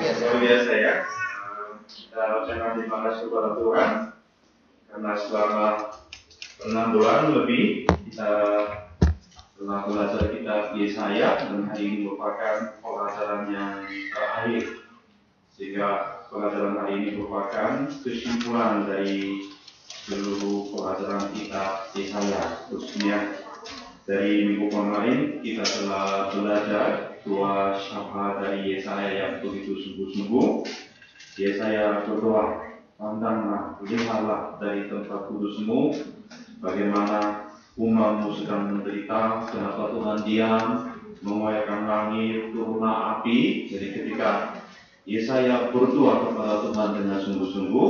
Luar biasa ya. Kita ucapkan terima kasih kepada Tuhan karena selama 6 bulan lebih kita telah belajar kitab Yesaya dan hari ini merupakan pelajaran yang terakhir, sehingga pelajaran hari ini merupakan kesimpulan dari seluruh pelajaran kitab Yesaya. Khususnya dari minggu kemarin kita telah belajar dua syafaat dari Yesaya yang begitu sungguh-sungguh. Yesaya berdoa, pandanglah, lihatlah dari tempat kudusmu, bagaimana umatmu sedang menderita, kenapa Tuhan diam, mengoyakkan langit, turunlah api. Jadi ketika Yesaya berdoa kepada Tuhan dengan sungguh-sungguh,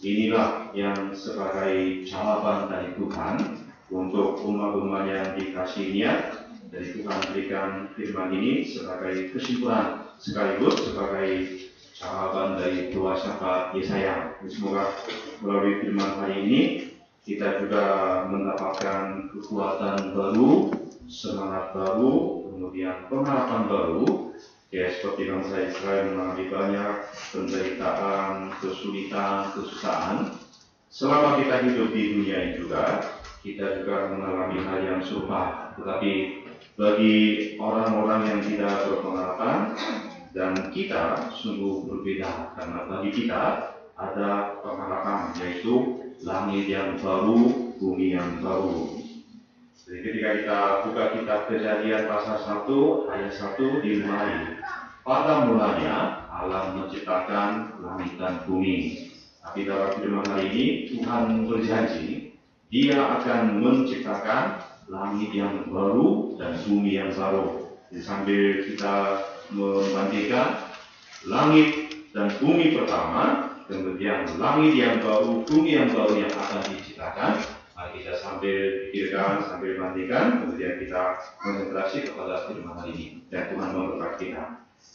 inilah yang sebagai jawaban dari Tuhan untuk umat-umat yang dikasihinya. Dari Tuhan berikan firman ini sebagai kesimpulan sekaligus sebagai jawaban dari doa syafaat Yesaya. Semoga melalui firman hari ini kita juga mendapatkan kekuatan baru, semangat baru, kemudian pengharapan baru. Ya, seperti bangsa Israel mengalami banyak penderitaan, kesulitan, kesusahan. Selama kita hidup di dunia ini juga, kita juga mengalami hal yang serupa. Tetapi bagi orang-orang yang tidak berpengharapan dan kita sungguh berbeda, karena bagi kita ada pengharapan, yaitu langit yang baru, bumi yang baru. Jadi ketika kita buka kitab Kejadian pasal 1 ayat 1 dimulai, pada mulanya Allah menciptakan langit dan bumi. Tapi dalam firman hari ini Tuhan berjanji Dia akan menciptakan langit yang baru dan bumi yang baru. Jadi sambil kita membandingkan langit dan bumi pertama, kemudian langit yang baru, bumi yang baru yang akan diciptakan, mari kita sambil pikirkan, sambil bandingkan, kemudian kita konsentrasi kepada firman hari ini. Dan Tuhan memberkati kita.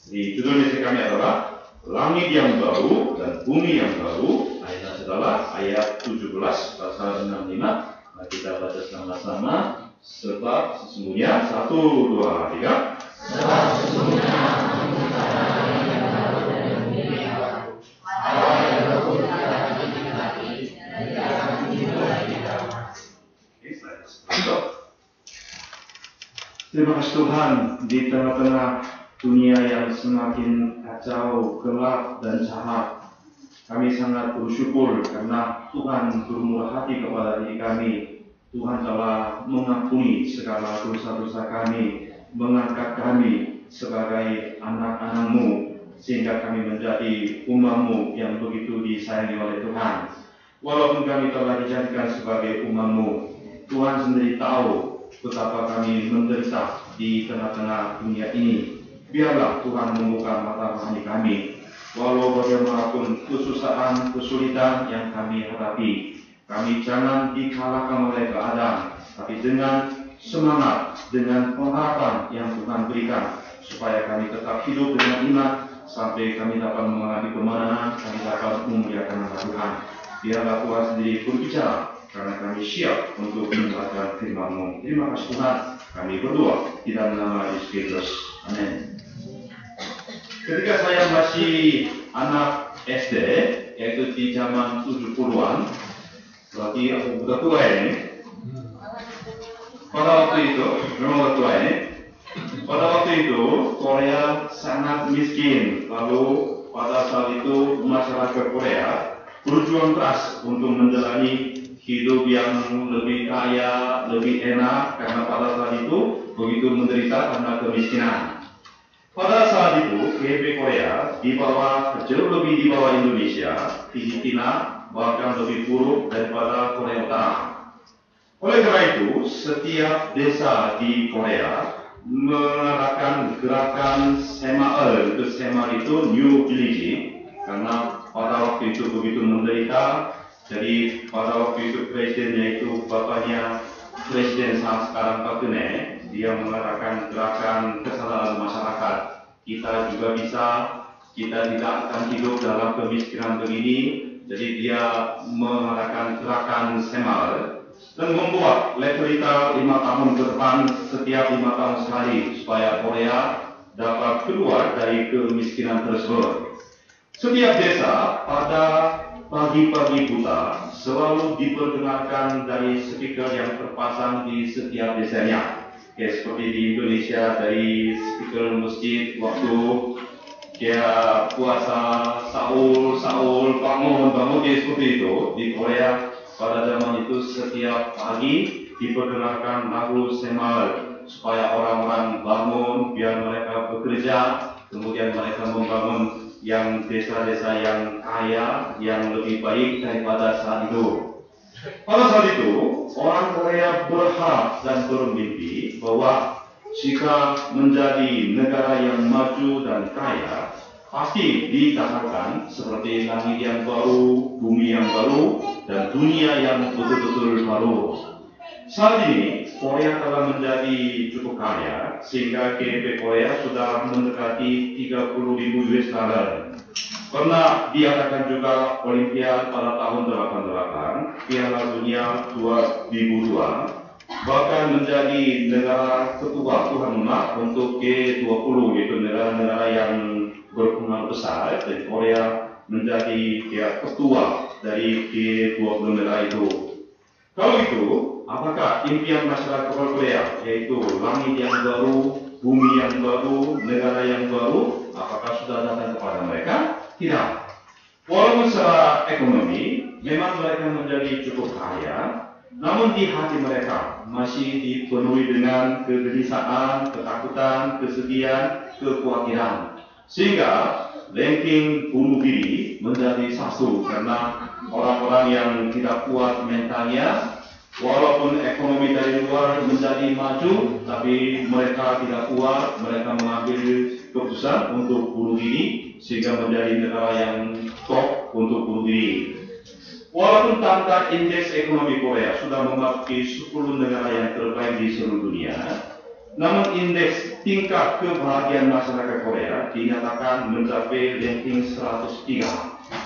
Jadi judul misi kami adalah langit yang baru dan bumi yang baru. Ayatnya adalah ayat 17 pasal 65. Mari kita baca sama-sama. Sebab sesungguhnya 1, 2, 3. Sebab sesungguhnya aku menciptakan langit yang baru dan bumi yang baru. Allah yang baru akan dinikmati dan tidak akan dimulai di dalam. Terima kasih Tuhan, di tengah-tengah dunia yang semakin kacau, gelap dan jahat, kami sangat bersyukur karena Tuhan bermurah hati kepada diri kami. Tuhan telah mengampuni segala dosa-dosa kami, mengangkat kami sebagai anak-anak-Mu, sehingga kami menjadi umat-Mu yang begitu disayangi oleh Tuhan. Walaupun kami telah dijadikan sebagai umat-Mu, Tuhan sendiri tahu betapa kami menderita di tengah-tengah dunia ini. Biarlah Tuhan membuka mata rohani kami, walau bagaimanapun kesusahan, kesulitan yang kami hadapi. Kami jangan dikalahkan oleh keadaan, tapi dengan semangat, dengan pengharapan yang Tuhan berikan, supaya kami tetap hidup dengan iman, sampai kami dapat mengalami kemenangan, kami dapat memuliakan nama Tuhan. Biarlah Tuhan sendiri berbicara, karena kami siap untuk mendengarkan firman-Mu. Terima kasih Tuhan, kami berdoa di dalam nama Yesus Kristus. Amin. Ketika saya masih anak SD, yaitu di zaman 70-an, berarti aku udah tua ini. Pada waktu itu, memang udah tua ini. Pada waktu itu, Korea sangat miskin. Lalu pada saat itu masyarakat Korea berjuang keras untuk menjalani hidup yang lebih kaya, lebih enak, karena pada saat itu begitu menderita karena kemiskinan. Pada saat itu, GDP Korea jauh lebih di bawah Indonesia, Filipina, bahkan lebih buruk daripada Korea Utara. Oleh karena itu, setiap desa di Korea mengadakan gerakan SEMAL. SEMAL itu New Village, karena pada waktu itu begitu menderita. Jadi pada waktu itu presidennya itu bapaknya Presiden saat sekarang Pak Gene, dia mengadakan gerakan kesadaran masyarakat. Kita juga bisa, kita tidak akan hidup dalam kemiskinan begini. Jadi dia mengadakan gerakan SEMAL dan membuat level 5 tahun ke depan setiap 5 tahun sekali supaya Korea dapat keluar dari kemiskinan tersebut. Setiap desa pada pagi-pagi buta selalu diperdengarkan dari speaker yang terpasang di setiap desanya. Seperti di Indonesia dari speaker masjid waktu dia puasa Saul bangun seperti itu. Di Korea pada zaman itu setiap pagi diperdengarkan lagu Semal supaya orang-orang bangun biar mereka bekerja, kemudian mereka membangun yang desa-desa yang kaya yang lebih baik daripada saat itu. Pada saat itu orang Korea berharap dan bermimpi bahwa jika menjadi negara yang maju dan kaya, pasti dikatakan seperti langit yang baru, bumi yang baru, dan dunia yang betul-betul baru. Saat ini, Korea telah menjadi cukup kaya, sehingga GDP Korea sudah mendekati 30.000 US dollar. Pernah diadakan juga Olimpiade pada tahun 88, Piala Dunia 2002, bahkan menjadi negara ketua Tuhan Rumah untuk G20, yaitu negara-negara yang berpengaruh besar, dan Korea menjadi ketua dari G20 negara itu. Kalau itu, apakah impian masyarakat Korea, yaitu langit yang baru, bumi yang baru, negara yang baru, apakah sudah datang kepada mereka? Tidak. Walaupun secara ekonomi, memang mereka menjadi cukup kaya, namun di hati mereka masih dipenuhi dengan kegelisahan, ketakutan, kesedihan, kekhawatiran. Sehingga ranking bunuh diri menjadi satu karena orang-orang yang tidak kuat mentalnya, walaupun ekonomi dari luar menjadi maju, tapi mereka tidak kuat, mereka mengambil keputusan untuk bunuh diri, sehingga menjadi negara yang top untuk bunuh diri. Walaupun daftar indeks ekonomi Korea sudah memasuki 10 negara yang terbaik di seluruh dunia, namun indeks tingkat kebahagiaan masyarakat Korea dinyatakan mencapai ranking 103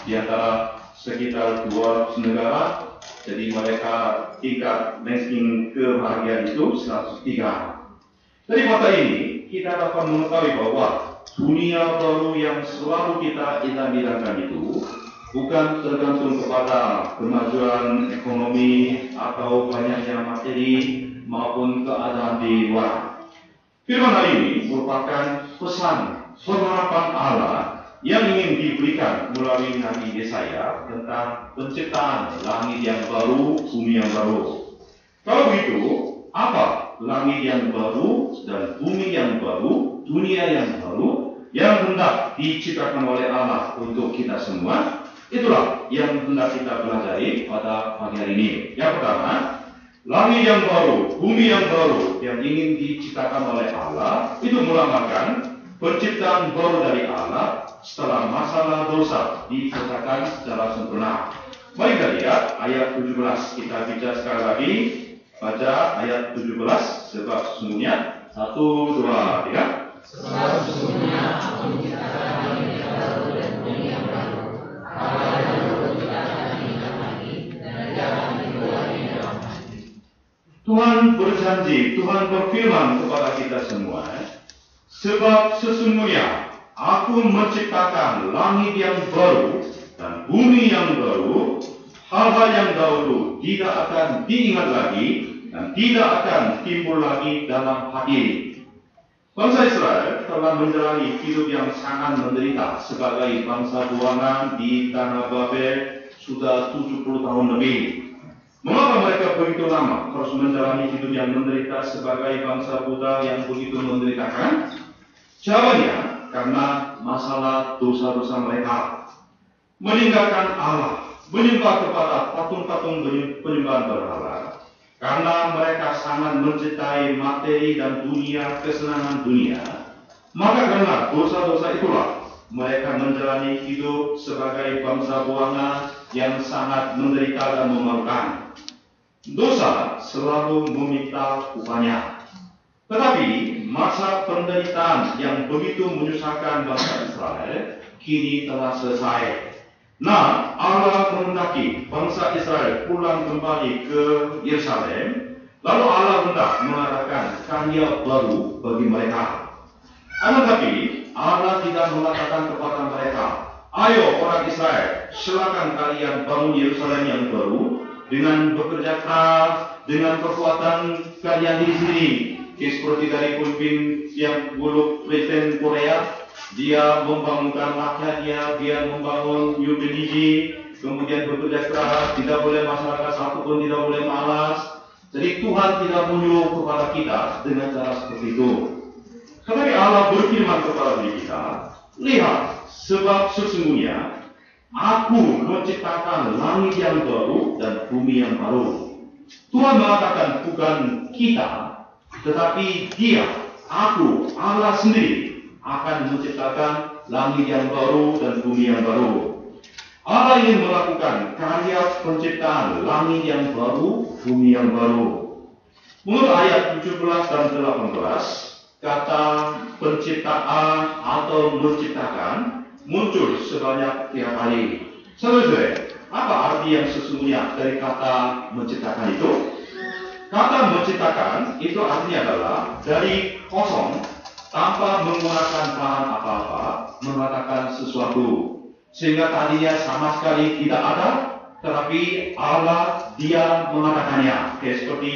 di antara sekitar 200 negara. Jadi mereka tingkat ranking kebahagiaan itu 103. Dari mata ini kita dapat mengetahui bahwa dunia baru yang selalu kita idam-idamkan itu bukan tergantung kepada kemajuan ekonomi atau banyaknya materi maupun keadaan di luar. Firman hari ini merupakan pesan pengharapan Allah yang ingin diberikan melalui Nabi Yesaya tentang penciptaan langit yang baru, bumi yang baru. Kalau begitu, apa langit yang baru dan bumi yang baru, dunia yang baru yang hendak diciptakan oleh Allah untuk kita semua? Itulah yang hendak kita pelajari pada pagi hari ini. Yang pertama, langit yang baru, bumi yang baru yang ingin diciptakan oleh Allah itu melambangkan penciptaan baru dari Allah setelah masalah dosa diselesaikan secara sempurna. Mari kita lihat ayat 17. Kita baca sekali lagi. Baca ayat 17. Sebab sesungguhnya 1, 2, 3. Sebab sesungguhnya aku menciptakan langit yang baru dan bumi yang baru. Allah yang dulu tidak akan ingat lagi dan tidak akan diulangi dalam hati. Tuhan berjanji, Tuhan berfirman kepada kita semua, sebab sesungguhnya aku menciptakan langit yang baru dan bumi yang baru, hal-hal yang dahulu tidak akan diingat lagi dan tidak akan timbul lagi dalam hati. Bangsa Israel telah menjalani hidup yang sangat menderita sebagai bangsa buangan di tanah Babel sudah 70 tahun lebih. Mengapa mereka begitu lama harus menjalani hidup yang menderita sebagai bangsa buta yang begitu menderitakan? Jawabannya, karena masalah dosa-dosa mereka. Meninggalkan Allah, menyembah kepada patung-patung penyembahan berhala. Karena mereka sangat mencintai materi dan dunia, kesenangan dunia, maka karena dosa-dosa itulah mereka menjalani hidup sebagai bangsa buangan yang sangat menderita dan memalukan. Dosa selalu meminta upahnya. Tetapi masa penderitaan yang begitu menyusahkan bangsa Israel kini telah selesai. Nah, Allah menghendaki bangsa Israel pulang kembali ke Yerusalem, lalu Allah hendak mengadakan karya baru bagi mereka. Akan tetapi Allah tidak mengatakan kepada mereka, ayo orang Israel, silakan kalian bangun Yerusalem yang baru dengan bekerja keras, dengan kekuatan kalian di sini. Seperti dari pemimpin yang dulu Presiden Korea, dia membangunkan rakyatnya, dia membangun New Delhi, kemudian bekerja keras, tidak boleh masyarakat satu pun tidak boleh malas. Jadi Tuhan tidak menyuruh kepada kita dengan cara seperti itu. Tetapi Allah berfirman kepada diri kita, lihat, sebab sesungguhnya Aku menciptakan langit yang baru dan bumi yang baru. Tuhan mengatakan bukan kita, tetapi Dia, Aku, Allah sendiri akan menciptakan langit yang baru dan bumi yang baru. Allah ingin melakukan karya penciptaan langit yang baru, bumi yang baru. Menurut ayat 17 dan 18, kata penciptaan atau menciptakan muncul sebanyak 3 kali. Saudara, apa arti yang sesungguhnya dari kata menciptakan itu? Kata menciptakan itu artinya adalah dari kosong, tanpa menggunakan bahan apa-apa, mengatakan sesuatu. Sehingga tadinya sama sekali tidak ada, tetapi Allah Dia mengatakannya. Seperti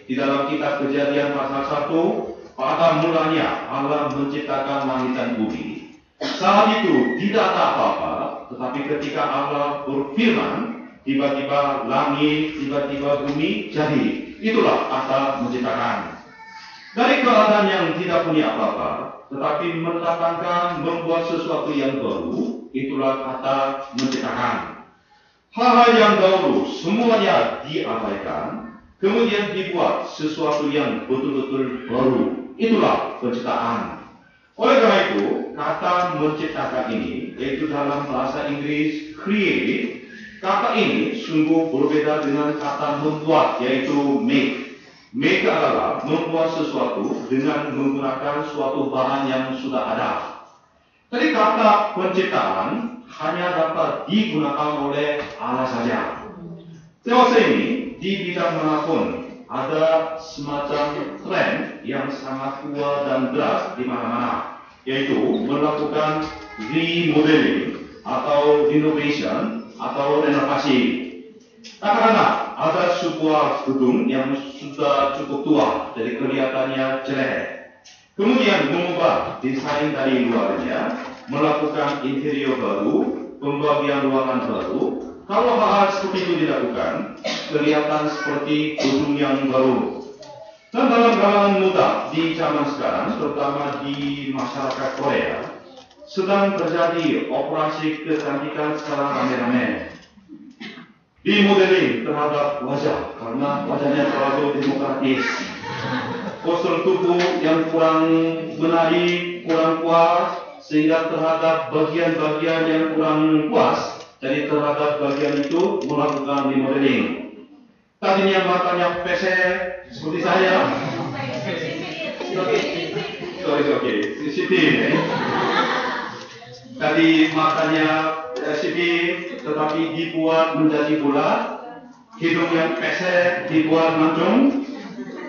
di dalam kitab Kejadian pasal 1, pada mulanya Allah menciptakan langit dan bumi. Saat itu tidak ada apa-apa, tetapi ketika Allah berfirman, tiba-tiba langit, tiba-tiba bumi jadi. Itulah kata menciptakan. Dari keadaan yang tidak punya apa-apa, tetapi mendatangkan, membuat sesuatu yang baru, itulah kata menciptakan. Hal-hal yang dahulu semuanya diabaikan, kemudian dibuat sesuatu yang betul-betul baru. Itulah penciptaan. Oleh karena itu, kata menciptakan ini, yaitu dalam bahasa Inggris create, kata ini sungguh berbeda dengan kata membuat, yaitu make. Make adalah membuat sesuatu dengan menggunakan suatu bahan yang sudah ada. Jadi kata penciptaan hanya dapat digunakan oleh Allah saja. Dewasa ini di bidang manapun ada semacam tren yang sangat kuat dan deras di mana-mana, yaitu melakukan remodeling atau renovation atau renovasi. Katakanlah ada sebuah gedung yang sudah cukup tua, jadi kelihatannya jelek. Kemudian mengubah desain dari luarnya, melakukan interior baru, pembagian ruangan baru. Kalau hal seperti itu dilakukan, kelihatan seperti gedung yang baru. Dan dalam kalangan muda di zaman sekarang, terutama di masyarakat Korea, sedang terjadi operasi kecantikan secara rame-rame. Remodeling terhadap wajah, karena wajahnya terlalu demokratis. Postur tubuh yang kurang menarik, kurang puas, sehingga terhadap bagian-bagian yang kurang puas, jadi terhadap bagian itu melakukan remodeling. Tadinya matanya pesek seperti saya. Sensitif. Tadi matanya sipit, tetapi dibuat menjadi bulat. Hidung yang pesek dibuat mancung.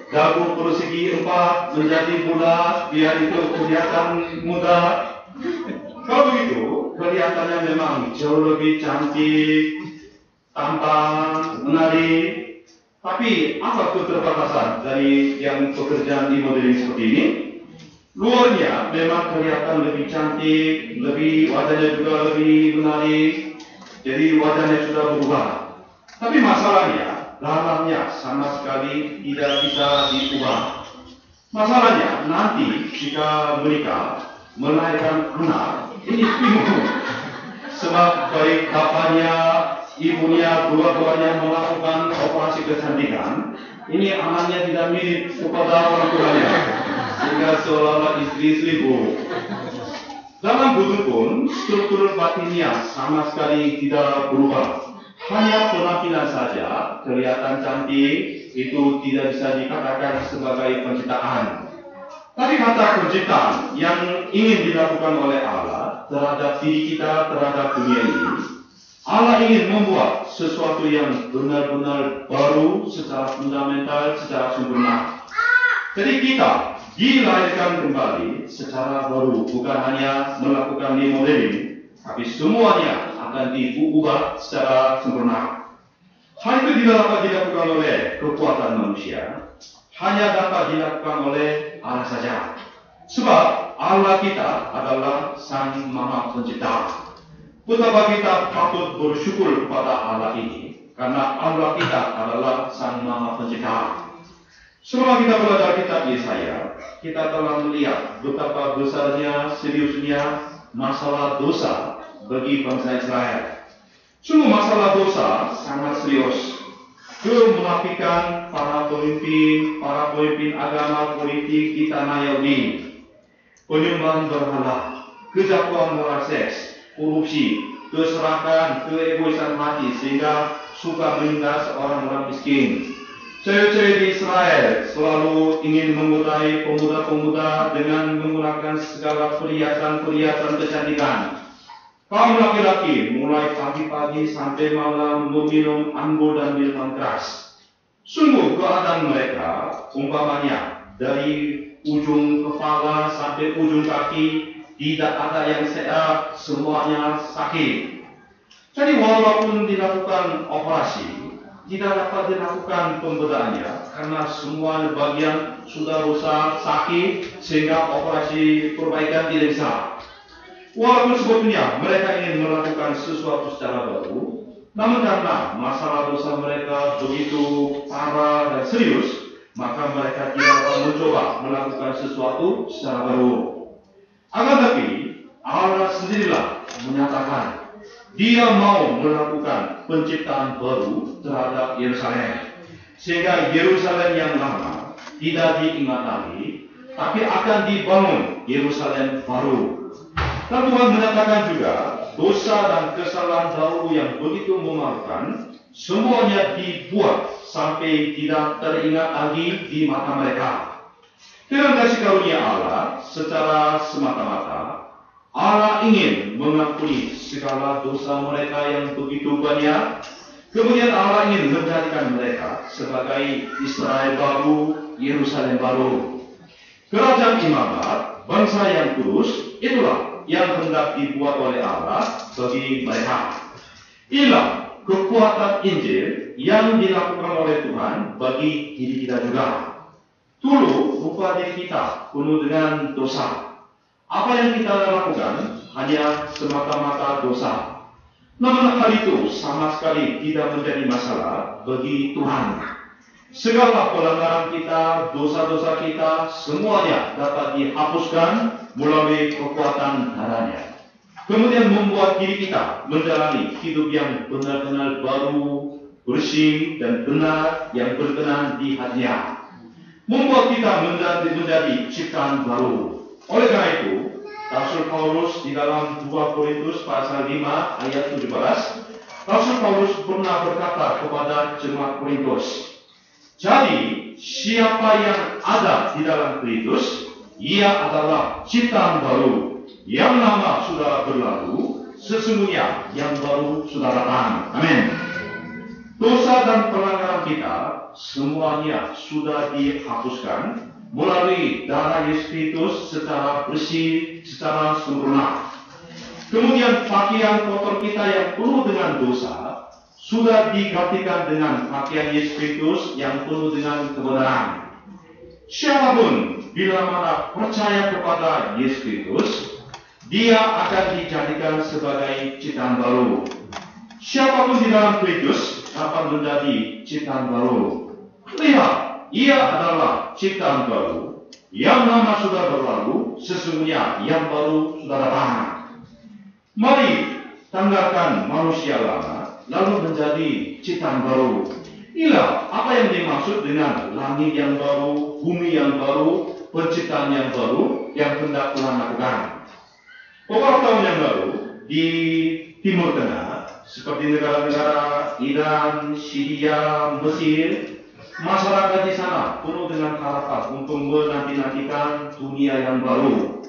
Dagu persegi 4 menjadi bulat, biar itu kelihatan muda. Kalau begitu, kelihatannya memang jauh lebih cantik, tampan, menarik. Tapi apa keterbatasan dari yang pekerjaan di modeling seperti ini? Luarnya memang kelihatan lebih cantik, wajahnya juga lebih menarik. Jadi wajahnya sudah berubah. Tapi masalahnya, dalamnya sama sekali tidak bisa diubah. Masalahnya nanti jika menikah, melahirkan anak, ini bingung. Sebab baik bapaknya, ibunya, dua-duanya melakukan operasi kecantikan, ini anaknya tidak mirip kepada orang tuanya, sehingga seolah-olah istri selingkuh. Dalam butuh pun, struktur batinnya sama sekali tidak berubah. Hanya penampilan saja kelihatan cantik, itu tidak bisa dikatakan sebagai penciptaan. Tapi kata penciptaan yang ingin dilakukan oleh Allah terhadap diri kita, terhadap dunia ini, Allah ingin membuat sesuatu yang benar-benar baru secara fundamental, secara sempurna. Jadi kita dilahirkan kembali secara baru, bukan hanya melakukan remodeling, tapi semuanya akan diubah secara sempurna. Hal itu tidak dapat dilakukan oleh kekuatan manusia, hanya dapat dilakukan oleh Allah saja. Sebab Allah kita adalah Sang Maha Pencipta. Betapa kita patut bersyukur kepada Allah ini, karena Allah kita adalah Sang Maha Pencipta. Selama kita belajar kitab Yesaya, kita telah melihat betapa besarnya, seriusnya masalah dosa bagi bangsa Israel. Sungguh masalah dosa sangat serius. Kemunafikan para pemimpin agama politik di tanah Yahudi, penyembahan berhala, kejatuhan moral seks, korupsi, keserakahan, keegoisan hati sehingga suka menindas orang-orang miskin. Cewek-cewek di Israel selalu ingin menggoda pemuda-pemuda dengan menggunakan segala perhiasan-perhiasan kecantikan. Kaum laki-laki mulai pagi-pagi sampai malam meminum anggur dan minuman keras. Sungguh keadaan mereka umpamanya dari ujung kepala sampai ujung kaki tidak ada yang sehat, semuanya sakit. Jadi walaupun dilakukan operasi, tidak dapat dilakukan pembedaannya karena semua bagian sudah rusak, sakit, sehingga operasi perbaikan tidak bisa. Walaupun sebetulnya mereka ingin melakukan sesuatu secara baru, namun karena masalah dosa mereka begitu parah dan serius, maka mereka tidak akan mencoba melakukan sesuatu secara baru. Akan tetapi Allah sendirilah menyatakan Dia mau melakukan penciptaan baru terhadap Yerusalem, sehingga Yerusalem yang lama tidak diingat lagi, tapi akan dibangun Yerusalem baru. Dan Tuhan menyatakan juga dosa dan kesalahan dahulu yang begitu memalukan semuanya dibuat sampai tidak teringat lagi di mata mereka. Dengan kasih karunia Allah secara semata-mata, Allah ingin mengampuni segala dosa mereka yang begitu banyak. Kemudian Allah ingin menjadikan mereka sebagai Israel baru, Yerusalem baru. Kerajaan imamat, bangsa yang kudus, itulah yang hendak dibuat oleh Allah bagi mereka. Inilah kekuatan Injil yang dilakukan oleh Tuhan bagi diri kita juga. Dulu rupa diri kita penuh dengan dosa. Apa yang kita lakukan hanya semata-mata dosa. Namun hal itu sama sekali tidak menjadi masalah bagi Tuhan. Segala pelanggaran kita, dosa-dosa kita, semuanya dapat dihapuskan melalui kekuatan darahnya. Kemudian membuat diri kita menjalani hidup yang benar-benar baru, bersih dan benar yang berkenan di hatinya. Membuat kita menjadi ciptaan baru. Oleh karena itu, Rasul Paulus di dalam 2 Korintus pasal 5 ayat 17, Rasul Paulus pernah berkata kepada jemaat Korintus, jadi siapa yang ada di dalam Kristus, ia adalah ciptaan baru. Yang lama sudah berlalu, sesungguhnya yang baru sudah datang. Amin. Dosa dan pelanggaran kita semuanya sudah dihapuskan melalui darah Yesus Kristus secara bersih, secara sempurna. Kemudian pakaian kotor kita yang penuh dengan dosa sudah digantikan dengan pakaian Yesus Kristus yang penuh dengan kebenaran. Siapapun bila mana percaya kepada Yesus Kristus, dia akan dijadikan sebagai ciptaan baru. Siapapun di dalam Kristus dapat menjadi ciptaan baru. Lihat, ia adalah ciptaan baru. Yang lama sudah berlalu, sesungguhnya yang baru sudah datang. Mari tanggalkan manusia lama, lalu menjadi ciptaan baru. Inilah apa yang dimaksud dengan langit yang baru, bumi yang baru, penciptaan yang baru yang hendak Tuhan lakukan. Beberapa tahun yang lalu di Timur Tengah, seperti negara-negara Iran, Syria, Mesir, masyarakat di sana penuh dengan harapan untuk menanti-nantikan dunia yang baru.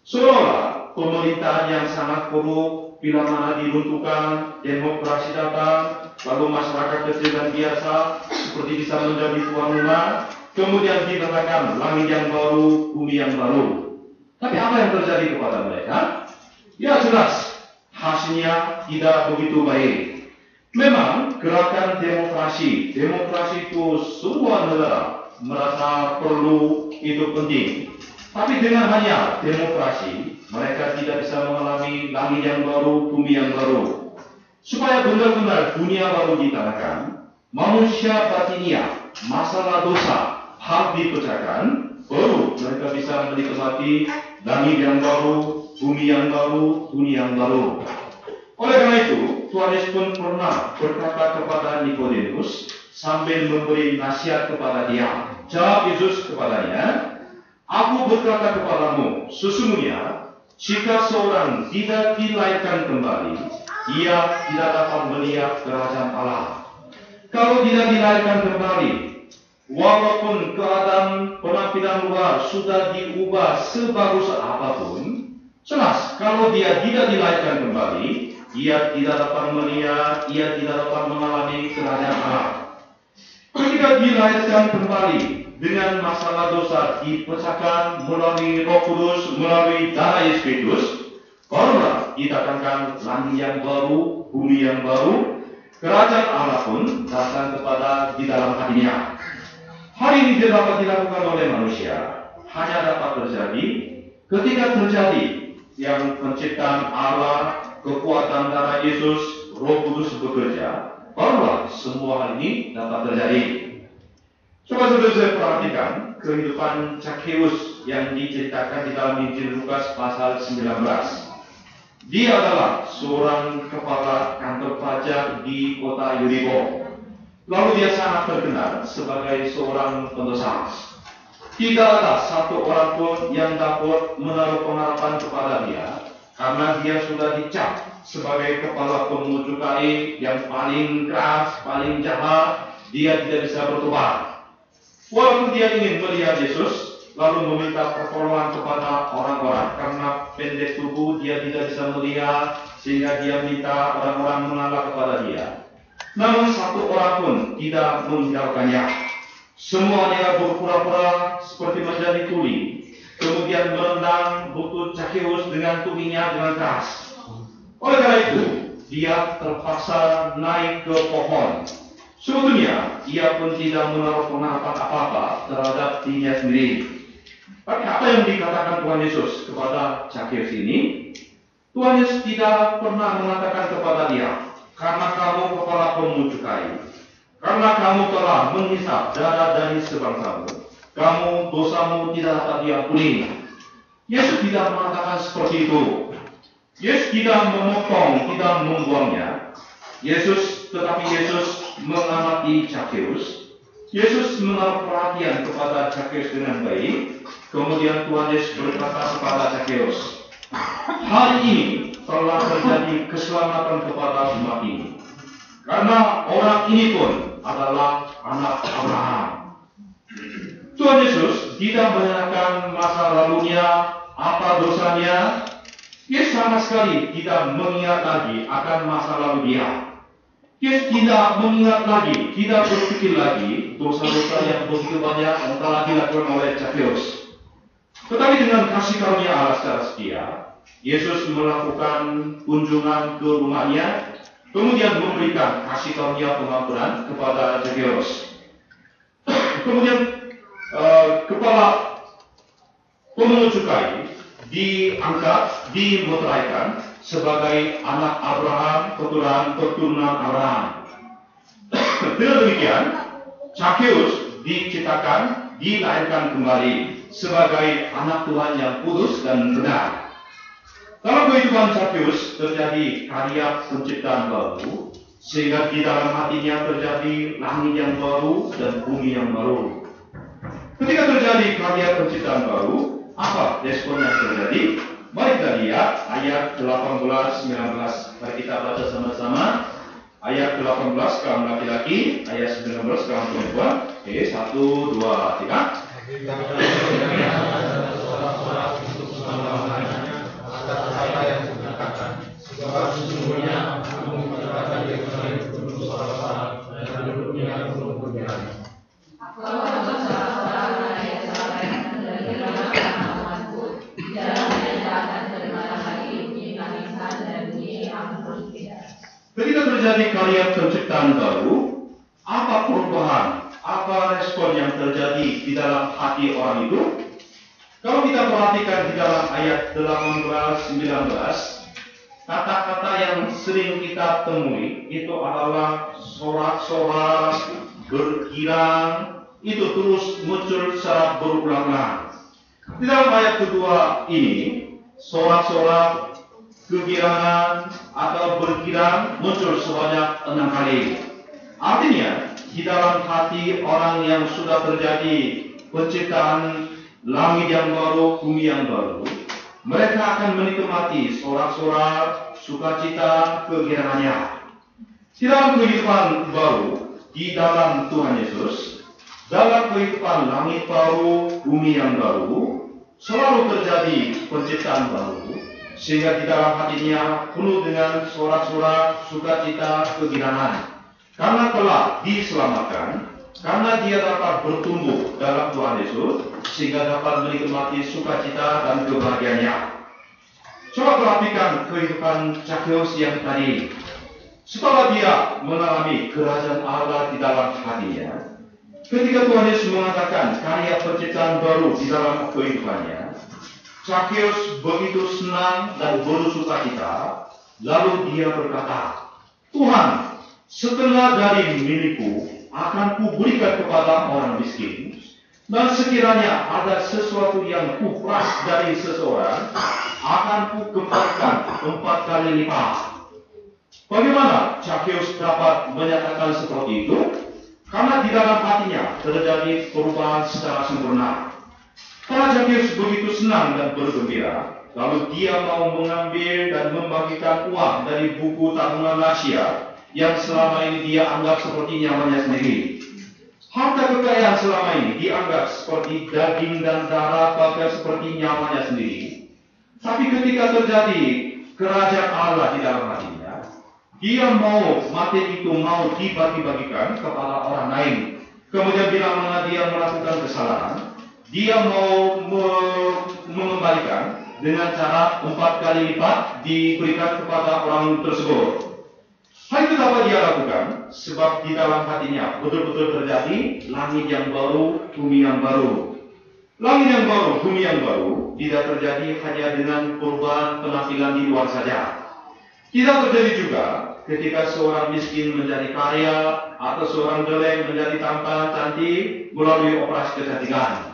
Seolah pemerintahan yang sangat korup bila mana diruntuhkan, demokrasi datang, lalu masyarakat kecil dan biasa seperti bisa menjadi tuan rumah, kemudian dikatakan langit yang baru, bumi yang baru. Tapi apa yang terjadi kepada mereka? Ya jelas, hasilnya tidak begitu baik. Memang gerakan demokrasi itu semua negara merasa perlu, itu penting. Tapi dengan hanya demokrasi, mereka tidak bisa mengalami langit yang baru, bumi yang baru. Supaya benar-benar dunia baru ditanamkan, manusia batinia, masalah dosa harus dipecahkan, baru mereka bisa menikmati langit yang baru, bumi yang baru, dunia yang baru. Oleh karena itu, Tuhan Yesus pun pernah berkata kepada Nikodemus sambil memberi nasihat kepada dia. Jawab Yesus kepadanya, "Aku berkata kepadamu, sesungguhnya jika seorang tidak dilahirkan kembali, ia tidak dapat melihat kerajaan Allah." Kalau tidak dilahirkan kembali, walaupun keadaan penampilan luar sudah diubah sebagus apapun, jelas kalau dia tidak dilahirkan kembali, ia tidak dapat melihat, ia tidak dapat mengalami kerajaan Allah. Ketika dilahirkan kembali dengan masalah dosa dipecahkan melalui Roh Kudus, melalui darah Yesus Kristus, barulah didatangkan langit yang baru, bumi yang baru, kerajaan Allah pun datang kepada di dalam hatinya. Hari ini tidak dapat dilakukan oleh manusia, hanya dapat terjadi ketika terjadi yang penciptaan Allah, kekuatan darah Yesus, Roh Kudus bekerja, barulah semua hal ini dapat terjadi. Coba saya perhatikan kehidupan Zakheus yang diceritakan di dalam Injil Lukas pasal 19. Dia adalah seorang kepala kantor pajak di kota Yeriko. Lalu dia sangat terkenal sebagai seorang pendosa. Tidak ada satu orang pun yang dapat menaruh pengharapan kepada dia, karena dia sudah dicap sebagai kepala pemungut cukai yang paling keras, paling jahat. Dia tidak bisa bertobat. Walaupun dia ingin melihat Yesus, lalu meminta pertolongan kepada orang-orang, karena pendek tubuh dia tidak bisa melihat, sehingga dia minta orang-orang mengalah kepada dia. Namun satu orang pun tidak menghiraukannya. Semuanya berpura-pura seperti menjadi tuli, kemudian menendang lutut Zakheus dengan tuminya dengan keras. Oleh karena itu, dia terpaksa naik ke pohon. Sebetulnya, ia pun tidak menaruh pengharapan apa-apa terhadap dirinya sendiri. Tapi apa yang dikatakan Tuhan Yesus kepada Zakheus ini? Tuhan Yesus tidak pernah mengatakan kepada dia, "Karena kamu kepala pemungut cukai, karena kamu telah menghisap darah dari sebangsamu, kamu dosamu tidak dapat diampuni." Yesus tidak mengatakan seperti itu. Yesus tidak memotong, tidak membuangnya. Tetapi Yesus mengamati Zakheus. Yesus menaruh perhatian kepada Zakheus dengan baik. Kemudian Tuhan Yesus berkata kepada Zakheus, "Hari ini telah terjadi keselamatan kepada umat ini, karena orang ini pun adalah anak Abraham." Tuhan Yesus tidak menyatakan masa lalunya, apa dosanya. Yesus sama sekali tidak mengingat lagi akan masa lalu dia. Yesus tidak mengingat lagi, tidak berpikir lagi dosa-dosa yang begitu banyak yang telah dilakukan oleh Zakheus. Tetapi dengan kasih karunia Allah secara setia, Yesus melakukan kunjungan ke rumahnya, kemudian memberikan kasih karunia pengampunan kepada Zakheus. Kemudian kepala pemungut cukai diangkat, dimeteraikan sebagai anak Abraham, keturunan Abraham. Dengan demikian, Zakheus diciptakan, dilahirkan kembali sebagai anak Tuhan yang kudus dan benar. Dalam kehidupan Zakheus terjadi karya penciptaan baru, sehingga di dalam hatinya terjadi langit yang baru dan bumi yang baru. Ketika terjadi karya penciptaan baru, apa respon yang terjadi? Mari kita lihat ayat 18, 19. Mari kita baca sama-sama. Ayat 18 kaum laki-laki, ayat 19 kaum perempuan. Oke, 1, 2, 3. terjadi karya penciptaan baru, apa perubahan, apa respon yang terjadi di dalam hati orang itu? Kalau kita perhatikan di dalam ayat 18-19, kata-kata yang sering kita temui itu adalah sorak-sorak, bergirang, itu terus muncul secara berulang-ulang. Di dalam ayat kedua ini, sorak-sorak, kegirangan, atau bergirang muncul sebanyak 6 kali. Artinya, di dalam hati orang yang sudah terjadi penciptaan langit yang baru, bumi yang baru, mereka akan menikmati sorak-sorak, sukacita, kegirangannya. Di dalam kehidupan baru, di dalam Tuhan Yesus, dalam kehidupan langit baru, bumi yang baru, selalu terjadi penciptaan baru, sehingga di dalam hatinya penuh dengan sorak-sorak, sukacita, kegirangan. Karena telah diselamatkan, karena dia dapat bertumbuh dalam Tuhan Yesus, sehingga dapat menikmati sukacita dan kebahagiaannya. Coba perhatikan kehidupan Zakheus yang tadi. Setelah dia mengalami kerajaan Allah di dalam hatinya, ketika Tuhan Yesus mengatakan karya penciptaan baru di dalam kehidupannya, Zakheus begitu senang dan bersukacita. Lalu dia berkata, "Tuhan, setengah dari milikku akan kuberikan kepada orang miskin, dan sekiranya ada sesuatu yang kuperas dari seseorang, akan kukembalikan 4 kali lipat." Bagaimana Zakheus dapat menyatakan seperti itu? Karena di dalam hatinya terjadi perubahan secara sempurna. Karena Zakheus begitu senang dan bergembira, lalu dia mau mengambil dan membagikan uang dari buku tabungan rahasia yang selama ini dia anggap seperti nyamannya sendiri. Harta kekayaan selama ini dianggap seperti daging dan darah, bahkan seperti nyamannya sendiri. Tapi ketika terjadi kerajaan Allah di dalam hatinya, dia mau materi itu mau dibagi-bagikan kepada orang lain. Kemudian bila mana dia melakukan kesalahan, dia mau mengembalikan dengan cara 4 kali lipat diberikan kepada orang tersebut. Hal itu dapat dia lakukan sebab di dalam hatinya betul-betul terjadi langit yang baru, bumi yang baru. Langit yang baru, bumi yang baru tidak terjadi hanya dengan perubahan penampilan di luar saja. Tidak terjadi juga ketika seorang miskin menjadi kaya atau seorang jelek menjadi tampan cantik melalui operasi kecantikan.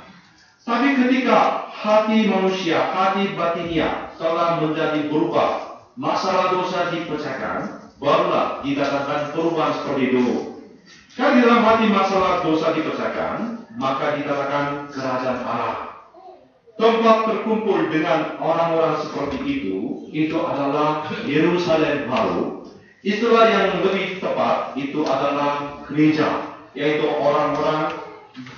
Tapi ketika hati manusia, hati batinnya telah menjadi berubah, masalah dosa dipecahkan, barulah dikatakan perubahan seperti itu. Karena di dalam hati masalah dosa dipecahkan, maka dikatakan kerajaan Allah. Tempat terkumpul dengan orang-orang seperti itu adalah Yerusalem baru. Istilah yang lebih tepat itu adalah gereja, yaitu orang-orang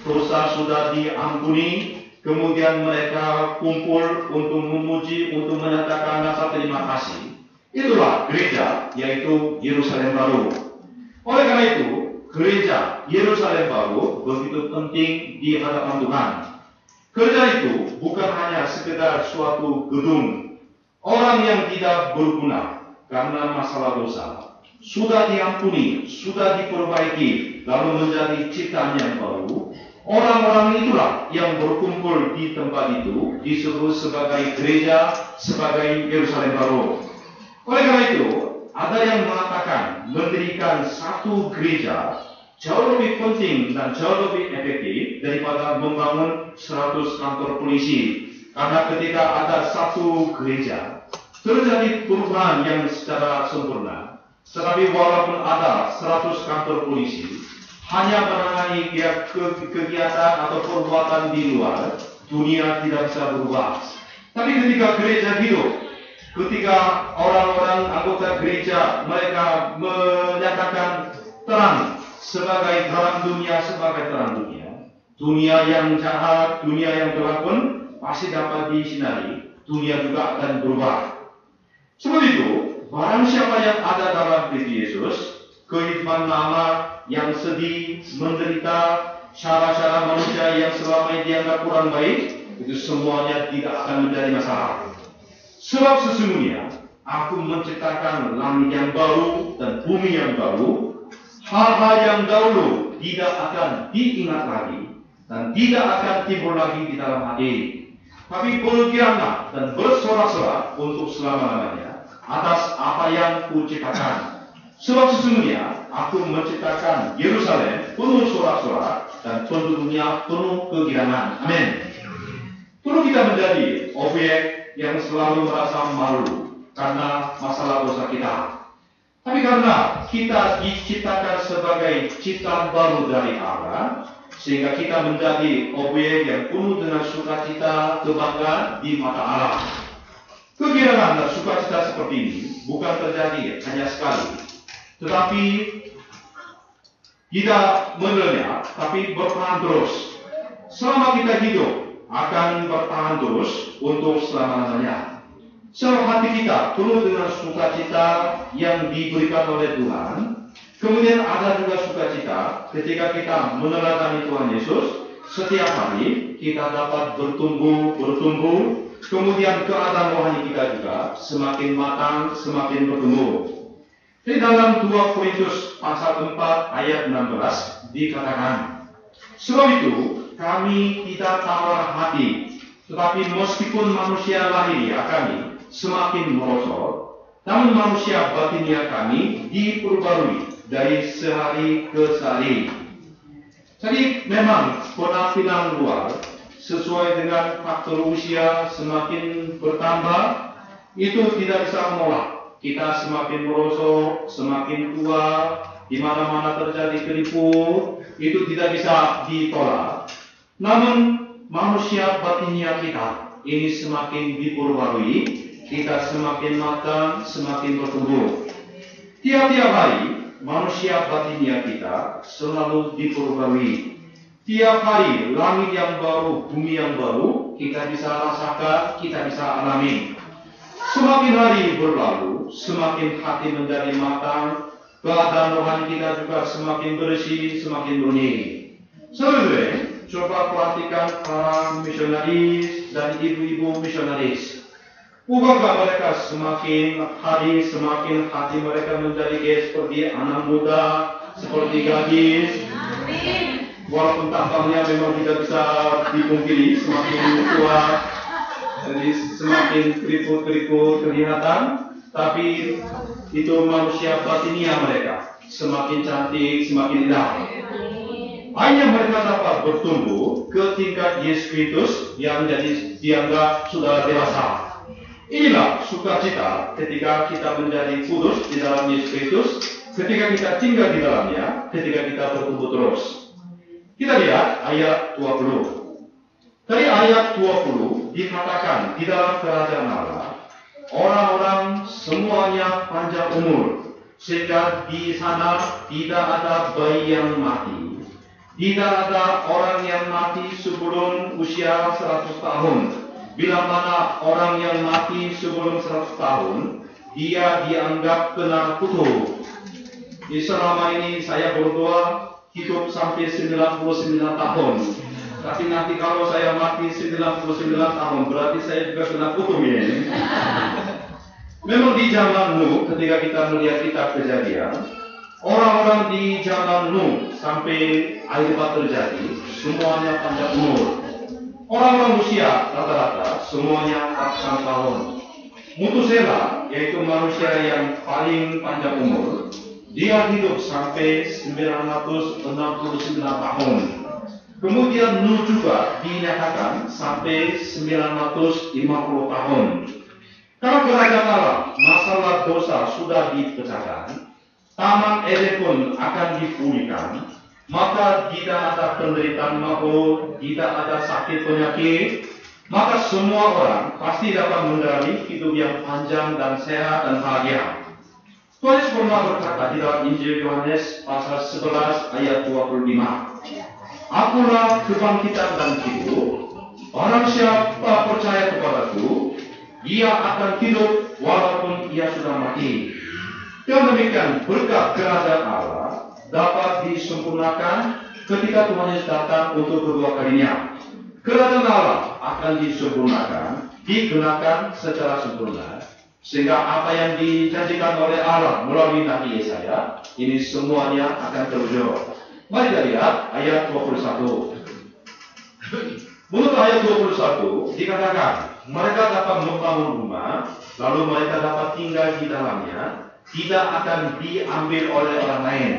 dosa sudah diampuni, kemudian mereka kumpul untuk memuji, untuk menyatakan rasa terima kasih. Itulah gereja, yaitu Yerusalem baru. Oleh karena itu, gereja Yerusalem baru begitu penting di hadapan Tuhan. Gereja itu bukan hanya sekedar suatu gedung, orang yang tidak berguna karena masalah dosa, sudah diampuni, sudah diperbaiki, lalu menjadi ciptaan yang baru. Orang-orang itulah yang berkumpul di tempat itu disebut sebagai gereja, sebagai Yerusalem baru. Oleh karena itu, ada yang mengatakan mendirikan satu gereja jauh lebih penting dan jauh lebih efektif daripada membangun 100 kantor polisi. Karena ketika ada satu gereja, terjadi perubahan yang secara sempurna. Tetapi walaupun ada 100 kantor polisi, hanya menangani kegiatan atau perbuatan di luar, dunia tidak bisa berubah. Tapi ketika gereja hidup, ketika orang-orang anggota gereja mereka menyatakan terang sebagai terang dunia, dunia yang jahat, dunia yang gelap pun pasti dapat disinari, dunia juga akan berubah. Seperti itu, barang siapa yang ada dalam Kristus Yesus, kehidupan lama yang sedih, menderita, cara-cara manusia yang selama ini dianggap kurang baik, itu semuanya tidak akan menjadi masalah. Sebab sesungguhnya Aku menciptakan langit yang baru dan bumi yang baru. Hal-hal yang dahulu tidak akan diingat lagi dan tidak akan timbul lagi di dalam hati. Tapi bergiranglah dan bersorak-sorak untuk selama-lamanya atas apa yang kuciptakan. Sebab sesungguhnya aku menciptakan Yerusalem penuh sorak-sorak dan penduduknya penuh kegirangan. Amin. Perlu kita menjadi objek yang selalu merasa malu karena masalah dosa kita. Tapi karena kita diciptakan sebagai ciptaan baru dari Allah, sehingga kita menjadi objek yang penuh dengan sukacita, kebanggaan di mata Allah. Kegirangan dan sukacita seperti ini bukan terjadi hanya sekali, tetapi tidak mendadak, tapi bertahan terus. Selama kita hidup, akan bertahan terus untuk selama-lamanya. Sebab hati kita penuh dengan sukacita yang diberikan oleh Tuhan. Kemudian ada juga sukacita ketika kita meneladani Tuhan Yesus. Setiap hari kita dapat bertumbuh. Kemudian keadaan rohani kita juga semakin matang, semakin bertumbuh. Di dalam 2 Korintus pasal 4 ayat 16 dikatakan, sebab itu kami tidak tawar hati, tetapi meskipun manusia lahiriah kami semakin merosot, namun manusia batinia kami diperbarui dari sehari ke sehari. Jadi memang penampilan luar sesuai dengan faktor usia semakin bertambah, itu tidak bisa menolak. Kita semakin merosot, semakin tua, di mana-mana terjadi keriput, itu tidak bisa ditolak. Namun manusia batinia kita ini semakin diperbarui, kita semakin matang, semakin bertumbuh. Tiap-tiap hari manusia batinia kita selalu diperbarui. Tiap hari langit yang baru, bumi yang baru kita bisa rasakan, kita bisa alami. Semakin hari berlalu, semakin hati menjadi matang, keadaan rohani kita juga semakin bersih, semakin murni. Saudara, coba perhatikan para misionaris dan ibu-ibu misionaris. Bukankah mereka semakin hari, semakin hati mereka menjadi seperti anak muda, seperti gadis. Walaupun tampangnya memang tidak bisa dipungkiri, semakin tua, jadi semakin keriput-keriput kelihatan, tapi itu manusia batinia mereka, semakin cantik, semakin indah. Hanya mereka dapat bertumbuh ke tingkat Yesus Kristus yang jadi dianggap sudah dewasa. Inilah sukacita ketika kita menjadi kudus di dalam Yesus Kristus, ketika kita tinggal di dalamnya, ketika kita bertumbuh terus. Kita lihat ayat 20. Dari ayat 20 dikatakan di dalam kerajaan Allah, orang-orang semuanya panjang umur, sehingga di sana tidak ada bayi yang mati. Tidak ada orang yang mati sebelum usia 100 tahun. Bila mana orang yang mati sebelum 100 tahun, dia dianggap kena kutuk. Selama ini saya berdoa hidup sampai 99 tahun. Tapi nanti kalau saya mati 99 tahun, berarti saya juga kena kutuk ini. Memang di zaman Nuh, ketika kita melihat kitab Kejadian, orang-orang di zaman Nuh sampai air bah terjadi, semuanya panjang umur. Orang-orang usia rata-rata semuanya 400 tahun. Mutusela, yaitu manusia yang paling panjang umur, dia hidup sampai 969 tahun. Kemudian Nuh juga dinyatakan sampai 950 tahun. Kalau kerajaan Allah, masalah dosa sudah dipecahkan, Taman Eden pun akan dipulihkan, maka tidak ada penderitaan maut, tidak ada sakit penyakit, maka semua orang pasti dapat menjalani hidup yang panjang dan sehat dan bahagia. Tuhan Yesus pernah berkata di dalam Injil Yohanes pasal 11 ayat 25, Akulah kebangkitan dan hidup, barang siapa percaya kepadaku, ia akan hidup walaupun ia sudah mati. Dan demikian berkat kerajaan Allah dapat disempurnakan ketika Tuhan Yesus datang untuk kedua kalinya. Kerajaan Allah akan disempurnakan, digunakan secara sempurna Sehingga apa yang dijanjikan oleh Allah melalui Nabi Yesaya, ini semuanya akan terwujud. Mari kita lihat ayat 21. Menurut ayat 21 dikatakan, mereka dapat membangun rumah, lalu mereka dapat tinggal di dalamnya, tidak akan diambil oleh orang lain.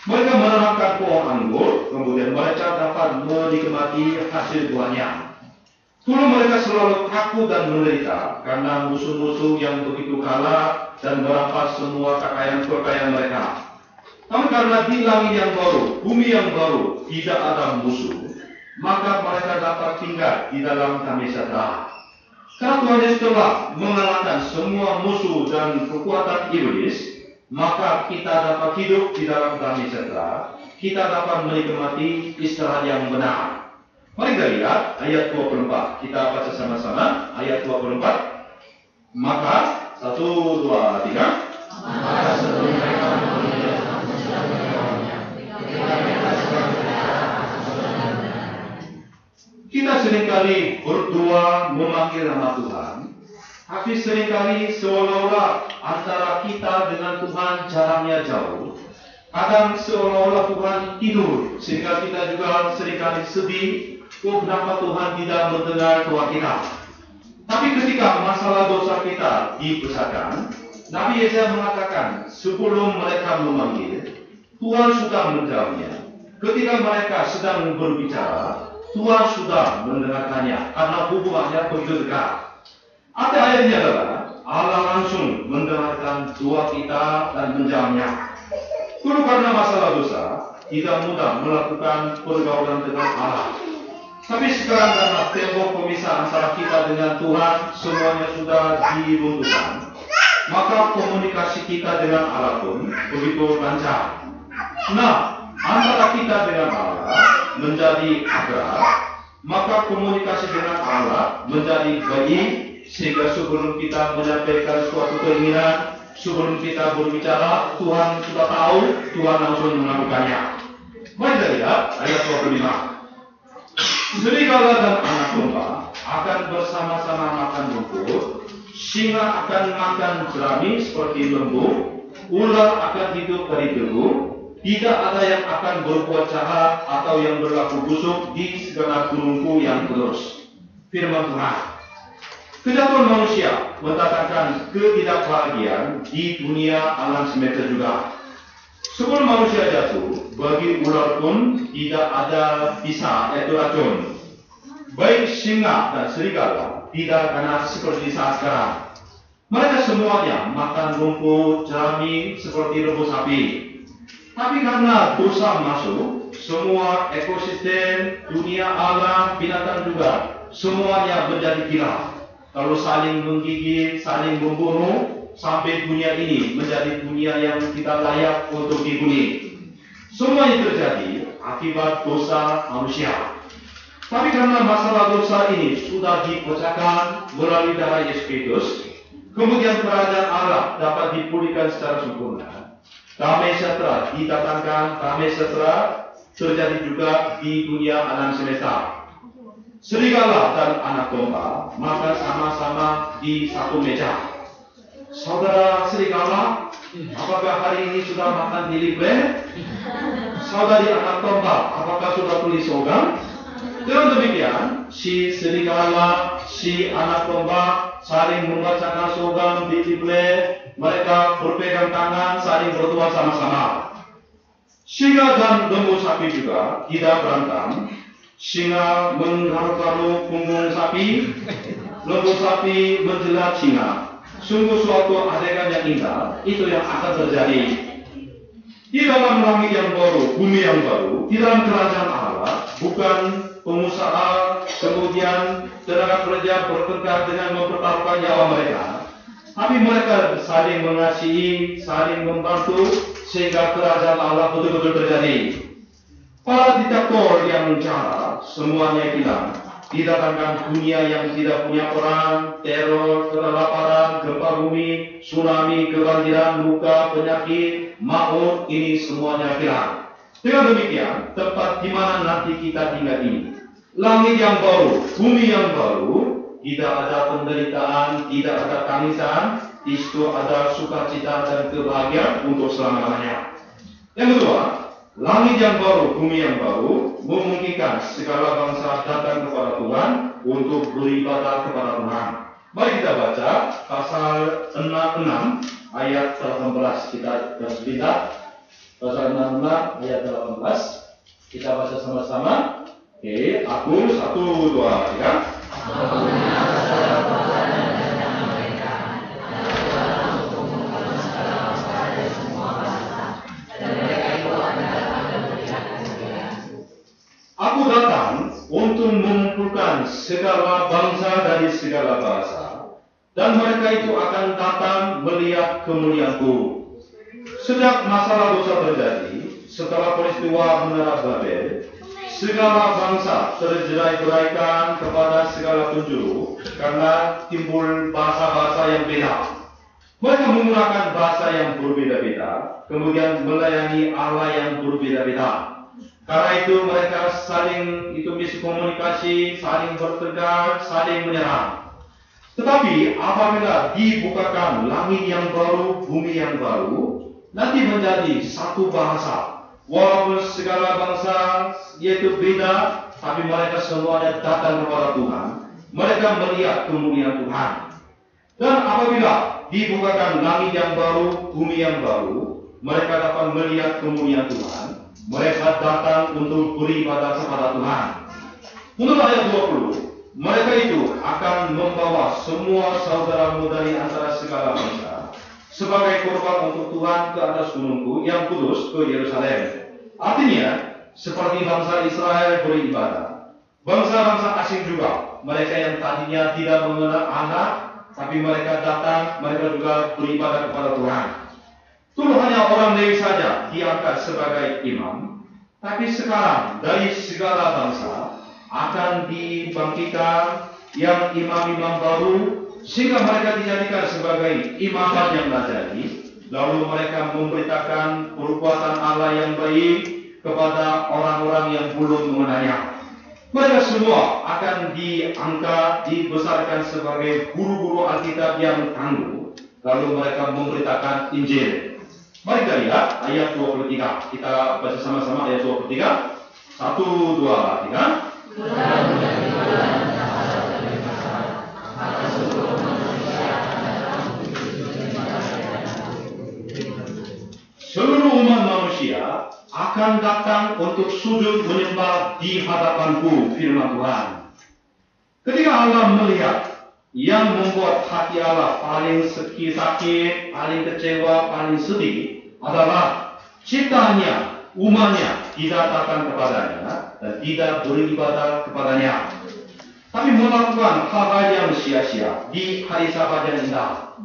Mereka menanamkan pohon anggur, kemudian mereka dapat menikmati hasil buahnya. Dulu mereka selalu takut dan menderita karena musuh-musuh yang begitu galak dan merampas semua kekayaan mereka. Namun karena di langit yang baru, bumi yang baru, tidak ada musuh, maka mereka dapat tinggal di dalam damai sejahtera. Karena Tuhan Yesus telah mengalahkan semua musuh dan kekuatan iblis, maka kita dapat hidup di dalam damai sejahtera. Kita dapat menikmati istirahat yang benar. Mari kita lihat ayat 24. Kita baca sama-sama ayat 24. Maka 1, 2, 3. Maka sebelum mereka memanggil kita seringkali berdoa memanggil nama Tuhan, tapi seringkali seolah-olah antara kita dengan Tuhan jaraknya jauh. Kadang seolah-olah Tuhan tidur, sehingga kita juga seringkali sedih. Kenapa Tuhan tidak mendengar doa kita? Tapi ketika masalah dosa kita dibesarkan, Nabi Yesaya mengatakan sebelum mereka memanggil, Tuhan sudah menjawabnya. Ketika mereka sedang berbicara, Tuhan sudah mendengarkannya karena hubungannya begitu dekat. Arti ayatnya adalah Allah langsung mendengarkan doa kita dan menjawabnya. Dulu karena masalah dosa, tidak mudah melakukan pergaulan dengan Allah. Tapi sekarang karena tembok pemisah antara kita dengan Tuhan semuanya sudah diruntuhkan, maka komunikasi kita dengan Allah pun begitu lancar. Nah, antara kita dengan Allah menjadi akrab, maka komunikasi dengan Allah menjadi baik, sehingga sebelum kita menyampaikan suatu keinginan, sebelum kita berbicara, Tuhan sudah tahu, Tuhan langsung melakukannya. Mari kita lihat ayat 25. Serigala dan anak domba akan bersama-sama makan rumput, singa akan makan jerami seperti lembu, ular akan hidup dari debu, tidak ada yang akan berbuat jahat atau yang berlaku busuk di segala gunungku yang terus. Firman Tuhan. Kejatuhan manusia mendatangkan ketidakbahagiaan di dunia alam semesta juga. Sebelum manusia jatuh, bagi ular pun tidak ada bisa, yaitu racun. Baik singa dan serigala tidak akan seperti saat sekarang. Mereka semuanya makan rumput, jerami seperti lembu sapi. Tapi karena dosa masuk, semua ekosistem, dunia alam, binatang juga, semuanya menjadi gila. Lalu saling menggigit, saling membunuh, sampai dunia ini menjadi dunia yang tidak layak untuk dihuni. Semua ini terjadi akibat dosa manusia. Tapi karena masalah dosa ini sudah dipecahkan melalui darah Yesus Kristus, kemudian kerajaan Allah dapat dipulihkan secara sempurna. Damai sejahtera didatangkan, damai sejahtera terjadi juga di dunia alam semesta. Serigala dan anak domba makan sama-sama di satu meja. Saudara serigala, apakah hari ini sudah makan di libre? Saudari anak domba, apakah sudah tulis slogan? Dengan demikian, si serigala, si anak domba saling membacakan slogan di libre. Mereka berpegang tangan, saling berdoa sama-sama. Singa dan lembu sapi juga tidak berantem. Singa menggaruk-garuk punggung sapi, lembu sapi menjilat singa. Sungguh suatu adegan yang indah, itu yang akan terjadi. Di dalam langit yang baru, bumi yang baru, di dalam kerajaan Allah, bukan pengusaha, kemudian tenaga kerja bertengkar dengan mempertaruhkan nyawa mereka. Tapi mereka saling mengasihi, saling membantu, sehingga kerajaan Allah betul-betul terjadi. Para diktator yang jahat, semuanya hilang. Didatangkan dunia yang tidak punya perang, teror, kelaparan, gempa bumi, tsunami, kebanjiran, luka, penyakit, maut, ini semuanya hilang. Dengan demikian, tempat di mana nanti kita tinggal ini, langit yang baru, bumi yang baru, tidak ada penderitaan, tidak ada tangisan, Di situ ada sukacita dan kebahagiaan untuk selama-lamanya. Yang kedua, langit yang baru, bumi yang baru memungkinkan segala bangsa datang kepada Tuhan untuk beribadah kepada Tuhan. Mari kita baca pasal 6 ayat 18. Kita sebentar. Pasal 66 ayat 18. Kita baca sama-sama. Oke, aku 1, 2, 3. Aku datang untuk mengumpulkan segala bangsa dari segala bahasa, dan mereka itu akan datang melihat kemuliaanku. Sejak masalah dosa terjadi, setelah peristiwa menara Babel, segala bangsa terjerai-beraikan kepada segala penjuru karena timbul bahasa-bahasa yang beda. Mereka menggunakan bahasa yang berbeda-beda, kemudian melayani Allah yang berbeda-beda. Karena itu mereka saling miskomunikasi, saling bertengkar, saling menyerang. Tetapi apabila dibukakan langit yang baru, bumi yang baru, nanti menjadi satu bahasa. Walaupun segala bangsa yaitu beda, tapi mereka semuanya datang kepada Tuhan. Mereka melihat kemuliaan Tuhan. Dan apabila dibukakan langit yang baru, bumi yang baru, mereka dapat melihat kemuliaan Tuhan. Mereka datang untuk beribadah kepada Tuhan. Menurut ayat 20, mereka itu akan membawa semua saudaramu dari antara segala bangsa sebagai korban untuk Tuhan ke atas gunungku yang kudus ke Yerusalem. Artinya, seperti bangsa Israel beribadah, bangsa-bangsa asing juga, mereka yang tadinya tidak mengenal Allah, tapi mereka datang, mereka juga beribadah kepada Tuhan. Dulu hanya orang Lewi saja diangkat sebagai imam, tapi sekarang dari segala bangsa akan dibangkitkan yang imam-imam baru, sehingga mereka dijadikan sebagai imamat yang najari. Lalu mereka memberitakan perbuatan Allah yang baik kepada orang-orang yang belum mengenalnya. Mereka semua akan diangkat, dibesarkan sebagai guru-guru Alkitab yang tangguh. Lalu mereka memberitakan Injil. Mari kita lihat ayat 23. Kita baca sama-sama ayat 23. 1, 2, 3. Seluruh umat manusia akan datang untuk sujud menyembah di hadapanku, firman Tuhan. Ketika Allah melihat yang membuat hati Allah paling sakit, paling kecewa, paling sedih adalah ciptaannya, umatnya tidak datang kepadanya dan tidak beribadah kepadanya, tapi melakukan hal-hal yang sia-sia di hari Sabat yang indah.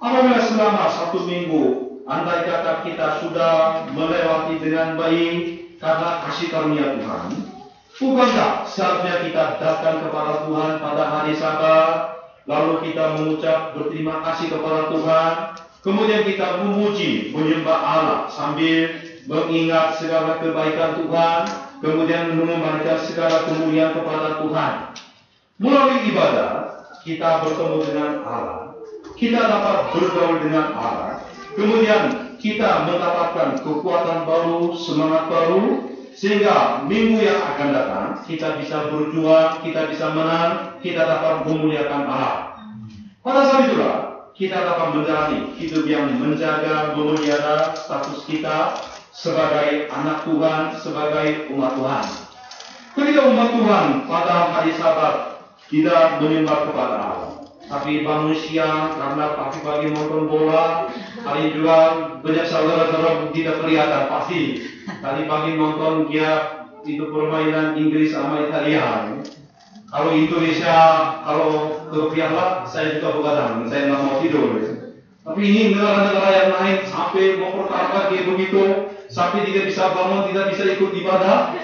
Apabila selama 1 minggu andai kata kita sudah melewati dengan baik karena kasih karunia Tuhan, bukankah seharusnya kita datang kepada Tuhan pada hari Sabat, lalu kita mengucap berterima kasih kepada Tuhan, kemudian kita memuji, menyembah Allah sambil mengingat segala kebaikan Tuhan, kemudian mengembalikan segala kemuliaan kepada Tuhan. Melalui ibadah, kita bertemu dengan Allah, kita dapat bergaul dengan Allah, kemudian kita mendapatkan kekuatan baru, semangat baru, sehingga minggu yang akan datang kita bisa berjuang, kita bisa menang, kita dapat memuliakan Allah. Pada saat itulah kita dapat menjalani hidup yang menjaga, memelihara status kita sebagai anak Tuhan, sebagai umat Tuhan. Ketika umat Tuhan pada hari Sabat tidak menyembah kepada Allah, tapi bangun siang karena pagi-pagi nonton bola, hari juga banyak saudara-saudara tidak kelihatan pasti. Tadi pagi nonton dia itu permainan Inggris sama Italia. Kalau Indonesia, kalau ke Piala, saya juga begadang, saya nggak mau tidur. Tapi ini negara-negara yang lain sampai mau pertama kayak begitu, sampai tidak bisa bangun, tidak bisa ikut ibadah.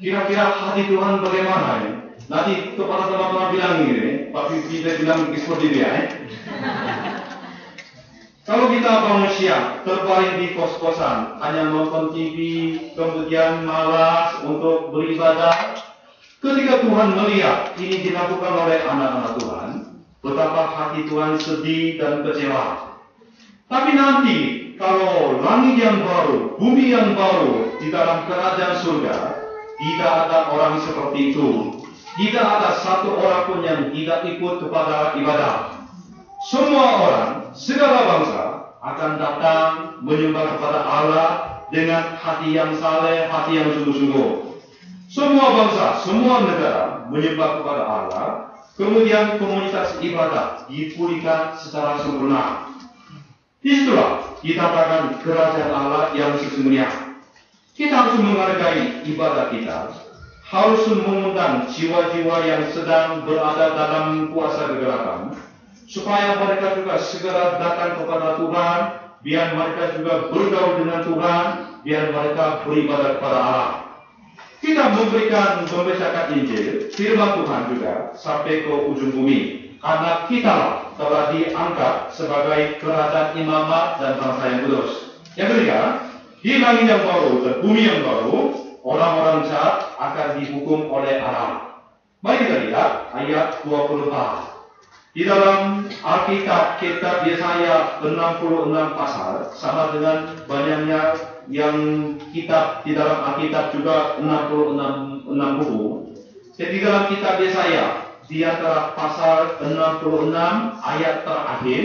Kira-kira hati Tuhan bagaimana ya? Nanti kepada teman-teman bilang ini, tapi kita bilang seperti dia. Kalau kita bangun siang, terbaring di kos-kosan, hanya nonton TV, kemudian malas untuk beribadah. Ketika Tuhan melihat ini dilakukan oleh anak-anak Tuhan, betapa hati Tuhan sedih dan kecewa. Tapi nanti kalau langit yang baru, bumi yang baru di dalam kerajaan surga, tidak ada orang seperti itu. Tidak ada satu orang pun yang tidak ikut kepada ibadah. Semua orang, segala bangsa akan datang menyembah kepada Allah dengan hati yang saleh, hati yang sungguh-sungguh. Semua bangsa, semua negara menyembah kepada Allah. Kemudian komunitas ibadah dipulihkan secara sempurna. Disitulah dikatakan kerajaan Allah yang sesungguhnya. Kita harus menghargai ibadah kita, harus mengundang jiwa-jiwa yang sedang berada dalam kuasa kegelapan, supaya mereka juga segera datang kepada Tuhan, biar mereka juga bergaul dengan Tuhan, biar mereka beribadah kepada Allah. Kita membacakan Injil, firman Tuhan juga sampai ke ujung bumi, karena kita telah diangkat sebagai kerajaan imamat dan bangsa yang kudus. Yang ketiga, di langit yang baru dan bumi yang baru, orang-orang jahat akan dihukum oleh Allah. Mari kita lihat ayat 24. Di dalam Alkitab, kitab Yesaya 66 pasal, sama dengan banyaknya yang kitab di dalam Alkitab juga 66 buku. Jadi dalam kitab Yesaya, di antara pasal 66 ayat terakhir,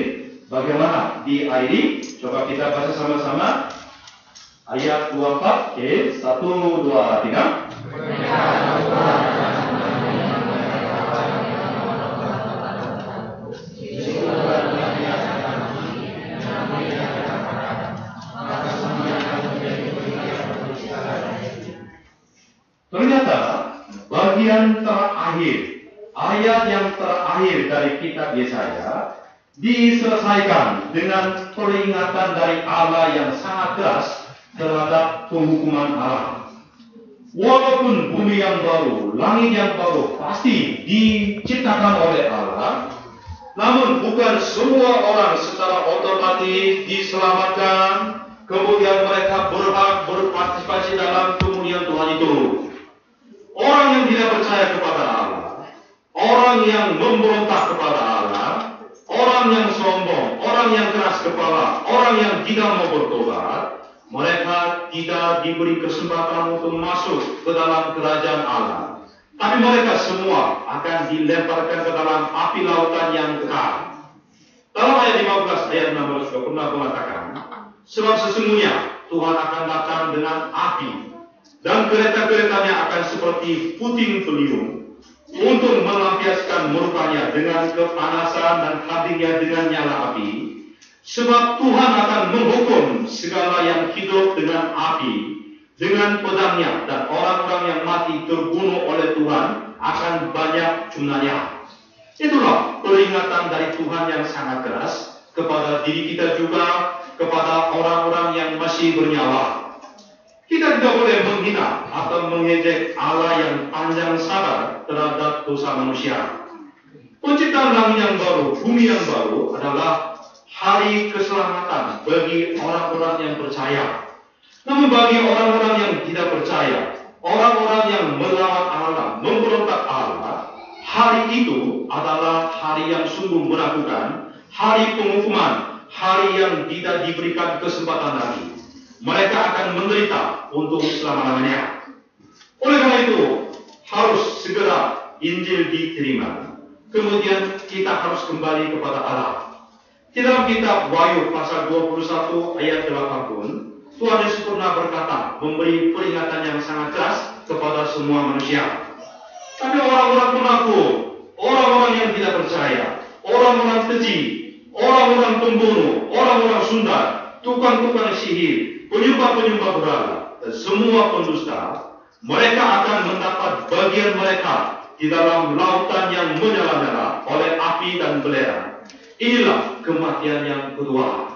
bagaimana diakhiri? Coba kita baca sama-sama. Ayat 24, oke, 1, 2, 3. Ternyata bagian terakhir, ayat yang terakhir dari kitab Yesaya diselesaikan dengan peringatan dari Allah yang sangat keras terhadap penghukuman Allah. Walaupun bumi yang baru, langit yang baru pasti diciptakan oleh Allah, namun bukan semua orang secara otomatis diselamatkan, kemudian mereka berhak berpartisipasi dalam kemuliaan Tuhan itu. Orang yang tidak percaya kepada Allah, orang yang memberontak kepada Allah, orang yang sombong, orang yang keras kepala, orang yang tidak mau bertobat, mereka tidak diberi kesempatan untuk masuk ke dalam kerajaan Allah. Tapi mereka semua akan dilemparkan ke dalam api lautan yang kekal. Dalam ayat 15 ayat 16 juga pernah mengatakan, sebab sesungguhnya Tuhan akan datang dengan api, dan kereta-keretanya akan seperti puting beliung, untuk melampiaskan murkanya dengan kepanasan dan hadirnya dengan nyala api. Sebab Tuhan akan menghukum segala yang hidup dengan api, dengan pedangnya, dan orang-orang yang mati terbunuh oleh Tuhan akan banyak jumlahnya. Itulah peringatan dari Tuhan yang sangat keras kepada diri kita juga, kepada orang-orang yang masih bernyawa. Kita tidak boleh menghina atau mengejek Allah yang panjang sabar terhadap dosa manusia. Penciptaan langit yang baru, bumi yang baru adalah hari keselamatan bagi orang-orang yang percaya. Namun bagi orang-orang yang tidak percaya, orang-orang yang melawan Allah, memberontak Allah, hari itu adalah hari yang sungguh menakutkan, hari penghukuman, hari yang tidak diberikan kesempatan lagi. Mereka akan menderita untuk selama-lamanya. Oleh karena itu, harus segera Injil diterima. Kemudian kita harus kembali kepada Allah. Di dalam kitab Wahyu pasal 21 ayat 8 pun, Tuhan Yesus pernah berkata, memberi peringatan yang sangat keras kepada semua manusia. Tapi orang-orang penakut, orang-orang yang tidak percaya, orang-orang keji, orang-orang pembunuh, orang-orang sundal, tukang-tukang sihir, penyembah-penyembah berhala, dan semua pendusta, mereka akan mendapat bagian mereka di dalam lautan yang menyala-nyala oleh api dan belerang. Inilah kematian yang kedua.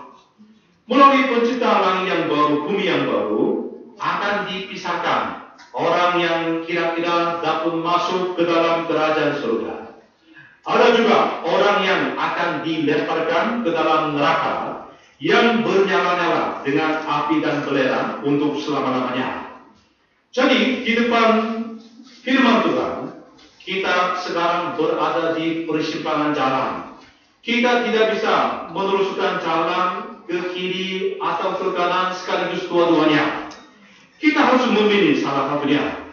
Melalui penciptaan langit yang baru, bumi yang baru, akan dipisahkan orang yang kira-kira dapat masuk ke dalam kerajaan surga. Ada juga orang yang akan dilemparkan ke dalam neraka yang bernyala-nyala dengan api dan belerang untuk selama-lamanya. Jadi, di depan firman Tuhan, kita sekarang berada di persimpangan jalan. Kita tidak bisa meneruskan jalan ke kiri atau ke kanan sekaligus dua-duanya. Kita harus memilih salah satunya.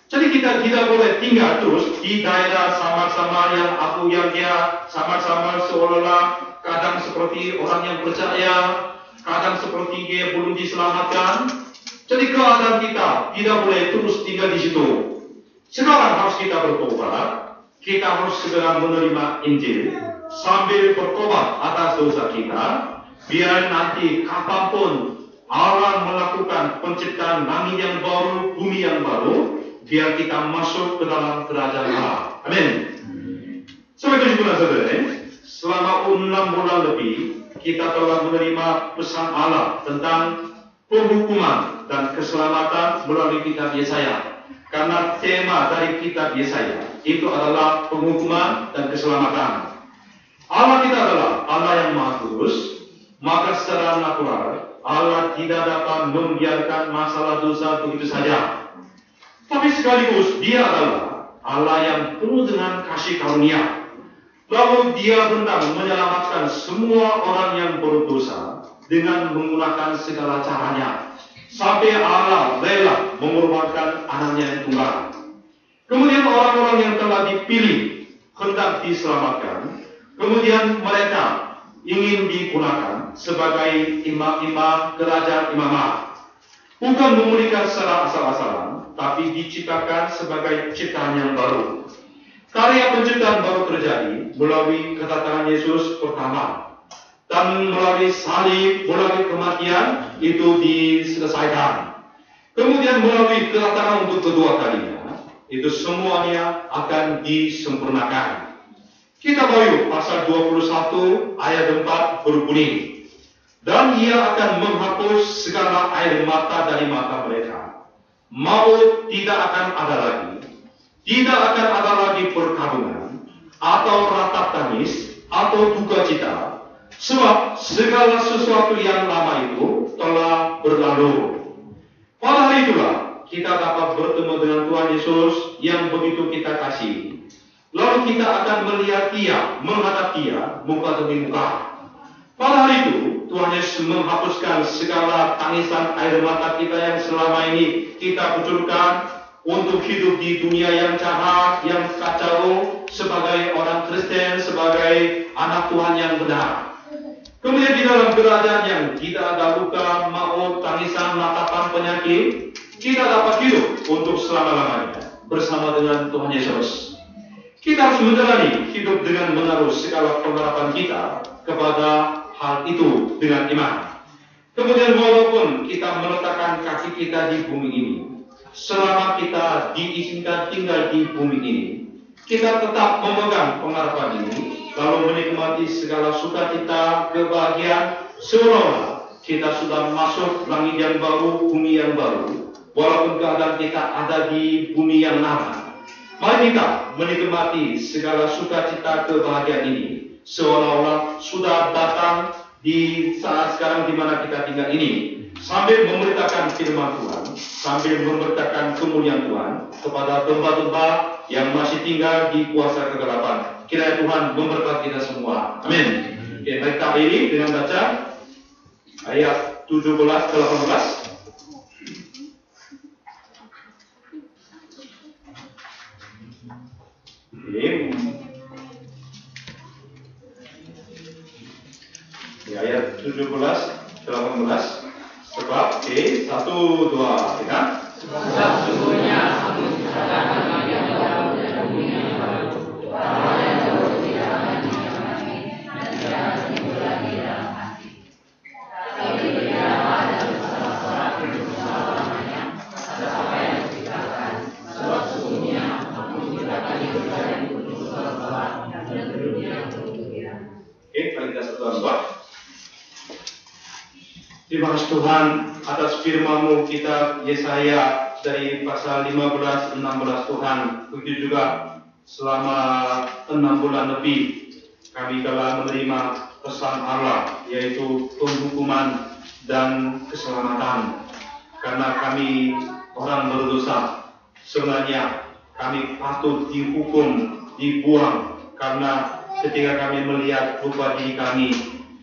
Jadi kita tidak boleh tinggal terus di daerah samar-samar yang aku yang dia, samar-samar seolah-olah kadang seperti orang yang percaya, kadang seperti dia belum diselamatkan. Jadi keadaan kita tidak boleh terus tinggal di situ. Sekarang harus kita bertobat. Kita harus segera menerima Injil sambil bertobat atas dosa kita. Biar nanti kapanpun Allah melakukan penciptaan langit yang baru, bumi yang baru, biar kita masuk ke dalam kerajaan Allah. Amin. Sampai tujuh bulan saudara, selama 6 bulan lebih kita telah menerima pesan Allah tentang penghukuman dan keselamatan melalui kitab Yesaya. Karena tema dari kitab Yesaya itu adalah penghukuman dan keselamatan. Allah kita adalah Allah yang Maha Kudus, maka secara natural Allah tidak dapat membiarkan masalah dosa begitu saja. Tapi sekaligus Dia adalah Allah yang penuh dengan kasih karunia. Lalu Dia hendak menyelamatkan semua orang yang berdosa dengan menggunakan segala caranya. Sampai Allah rela mengorbankan anaknya yang tunggal. Kemudian orang-orang yang telah dipilih hendak diselamatkan. Kemudian mereka ingin digunakan sebagai imam-imam kerajaan imamat. Bukan memulihkan secara asal-asalan, tapi diciptakan sebagai ciptaan yang baru. Karya penciptaan baru terjadi melalui kedatangan Yesus pertama. Dan melalui salib, melalui kematian, itu diselesaikan. Kemudian melalui kedatangan untuk kedua kalinya, itu semuanya akan disempurnakan. Kita bayu pasal 21 ayat 4 berbunyi, dan Ia akan menghapus segala air mata dari mata mereka. Maut tidak akan ada lagi. Tidak akan ada lagi perkabungan, atau ratap tangis, atau duka cita. Sebab segala sesuatu yang lama itu telah berlalu. Pada hari itulah kita dapat bertemu dengan Tuhan Yesus yang begitu kita kasih. Lalu kita akan melihat Dia, menghadap Dia, muka demi muka. Pada hari itu, Tuhan Yesus menghapuskan segala tangisan air mata kita yang selama ini kita kucurkan untuk hidup di dunia yang jahat, yang kacau, sebagai orang Kristen, sebagai anak Tuhan yang benar. Kemudian di dalam kerajaan yang tidak ada luka, maut, tangisan, ratapan, penyakit, kita dapat hidup untuk selama-lamanya bersama dengan Tuhan Yesus. Kita harus menjalani hidup dengan menaruh segala pengharapan kita kepada hal itu dengan iman. Kemudian walaupun kita meletakkan kaki kita di bumi ini, selama kita diizinkan tinggal di bumi ini, kita tetap memegang pengharapan ini, lalu menikmati segala sukacita, kebahagiaan, seolah kita sudah masuk langit yang baru, bumi yang baru, walaupun keadaan kita ada di bumi yang lama. Mari kita menikmati segala sukacita, kebahagiaan ini, seolah-olah sudah datang di saat sekarang di mana kita tinggal ini, sambil memberitakan firman Tuhan, sambil memberitakan kemuliaan Tuhan kepada domba-domba yang masih tinggal di kuasa kegelapan. Kiranya Tuhan memberkati kita semua. Amin. Oke, mari kita akhiri dengan baca ayat 17-18. Di ayat 17-18. Sebab, 1, 2, 3. Sebab sesungguhnya aku menciptakan langit yang baru dan bumi yang baru. Hal yang baru tidak akan diamati, dan tidak akan timbul lagi dalam hati. Tapi tidak ada seorang pun selama-lamanya atas apa yang diciptakan. Sebab sesungguhnya aku menciptakan hidup dan untuk bawah dan dunia untuk pikiran. Oke, mari kita satu-satu. Terima kasih Tuhan atas firman-Mu kitab Yesaya dari pasal 15-16 Tuhan. Begitu juga selama 6 bulan lebih kami telah menerima pesan Allah, yaitu penghukuman dan keselamatan. Karena kami orang berdosa, sebenarnya kami patut dihukum, dibuang karena ketika kami melihat rupa diri kami,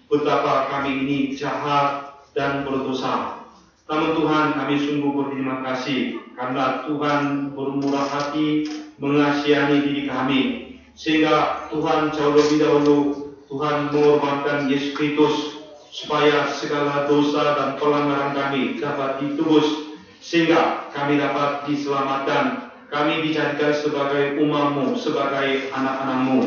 betapa kami ini jahat dan berdosa. Namun Tuhan, kami sungguh berterima kasih karena Tuhan bermurah hati mengasihi diri kami, sehingga Tuhan jauh lebih dahulu Tuhan mengorbankan Yesus Kristus supaya segala dosa dan pelanggaran kami dapat ditebus, sehingga kami dapat diselamatkan, kami dijadikan sebagai umat-Mu, sebagai anak-anak-Mu.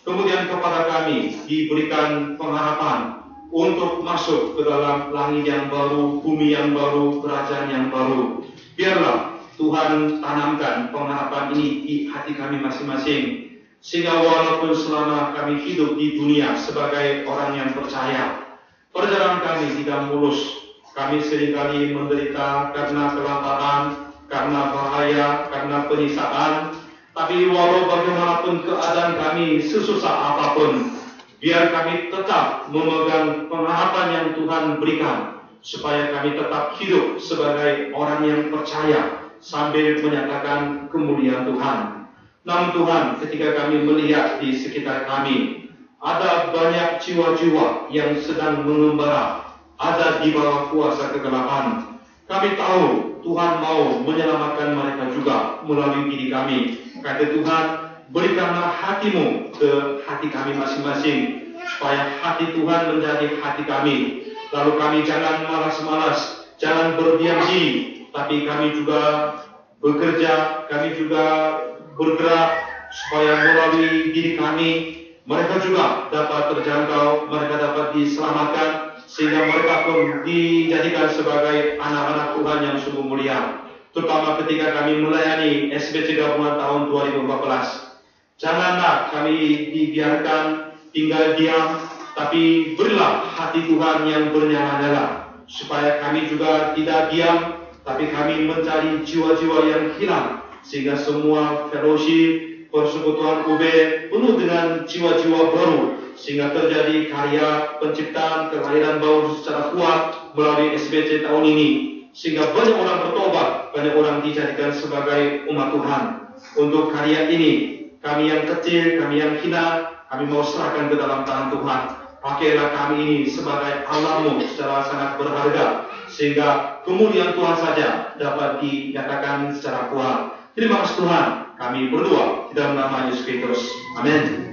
Kemudian kepada kami diberikan pengharapan untuk masuk ke dalam langit yang baru, bumi yang baru, kerajaan yang baru. Biarlah Tuhan tanamkan pengharapan ini di hati kami masing-masing, sehingga walaupun selama kami hidup di dunia sebagai orang yang percaya, perjalanan kami tidak mulus. Kami seringkali menderita karena kelaparan, karena bahaya, karena penyiksaan. Tapi walau bagaimanapun keadaan kami sesusah apapun, biar kami tetap memegang pengharapan yang Tuhan berikan, supaya kami tetap hidup sebagai orang yang percaya sambil menyatakan kemuliaan Tuhan. Namun Tuhan, ketika kami melihat di sekitar kami, ada banyak jiwa-jiwa yang sedang mengembara, ada di bawah kuasa kegelapan. Kami tahu Tuhan mau menyelamatkan mereka juga melalui diri kami. Kata Tuhan, berikanlah hati-Mu ke hati kami masing-masing, supaya hati Tuhan menjadi hati kami. Lalu kami jangan malas-malas, jangan berdiam diri, tapi kami juga bekerja, kami juga bergerak, supaya melalui diri kami mereka juga dapat terjangkau, mereka dapat diselamatkan, sehingga mereka pun dijadikan sebagai anak-anak Tuhan yang sungguh mulia. Terutama ketika kami melayani SBC Gabungan tahun 2014. Janganlah kami dibiarkan tinggal diam, tapi berilah hati Tuhan yang bernyala-nyala, supaya kami juga tidak diam, tapi kami mencari jiwa-jiwa yang hilang, sehingga semua fellowship, persekutuan UB penuh dengan jiwa-jiwa baru, sehingga terjadi karya penciptaan kelahiran baru secara kuat melalui SBC tahun ini, sehingga banyak orang bertobat, banyak orang dijadikan sebagai umat Tuhan. Untuk karya ini, kami yang kecil, kami yang hina, kami mau serahkan ke dalam tangan Tuhan. Pakailah kami ini sebagai alam-Mu secara sangat berharga, sehingga kemuliaan Tuhan saja dapat dinyatakan secara kuat. Terima kasih Tuhan, kami berdoa di dalam nama Yesus Kristus. Amin.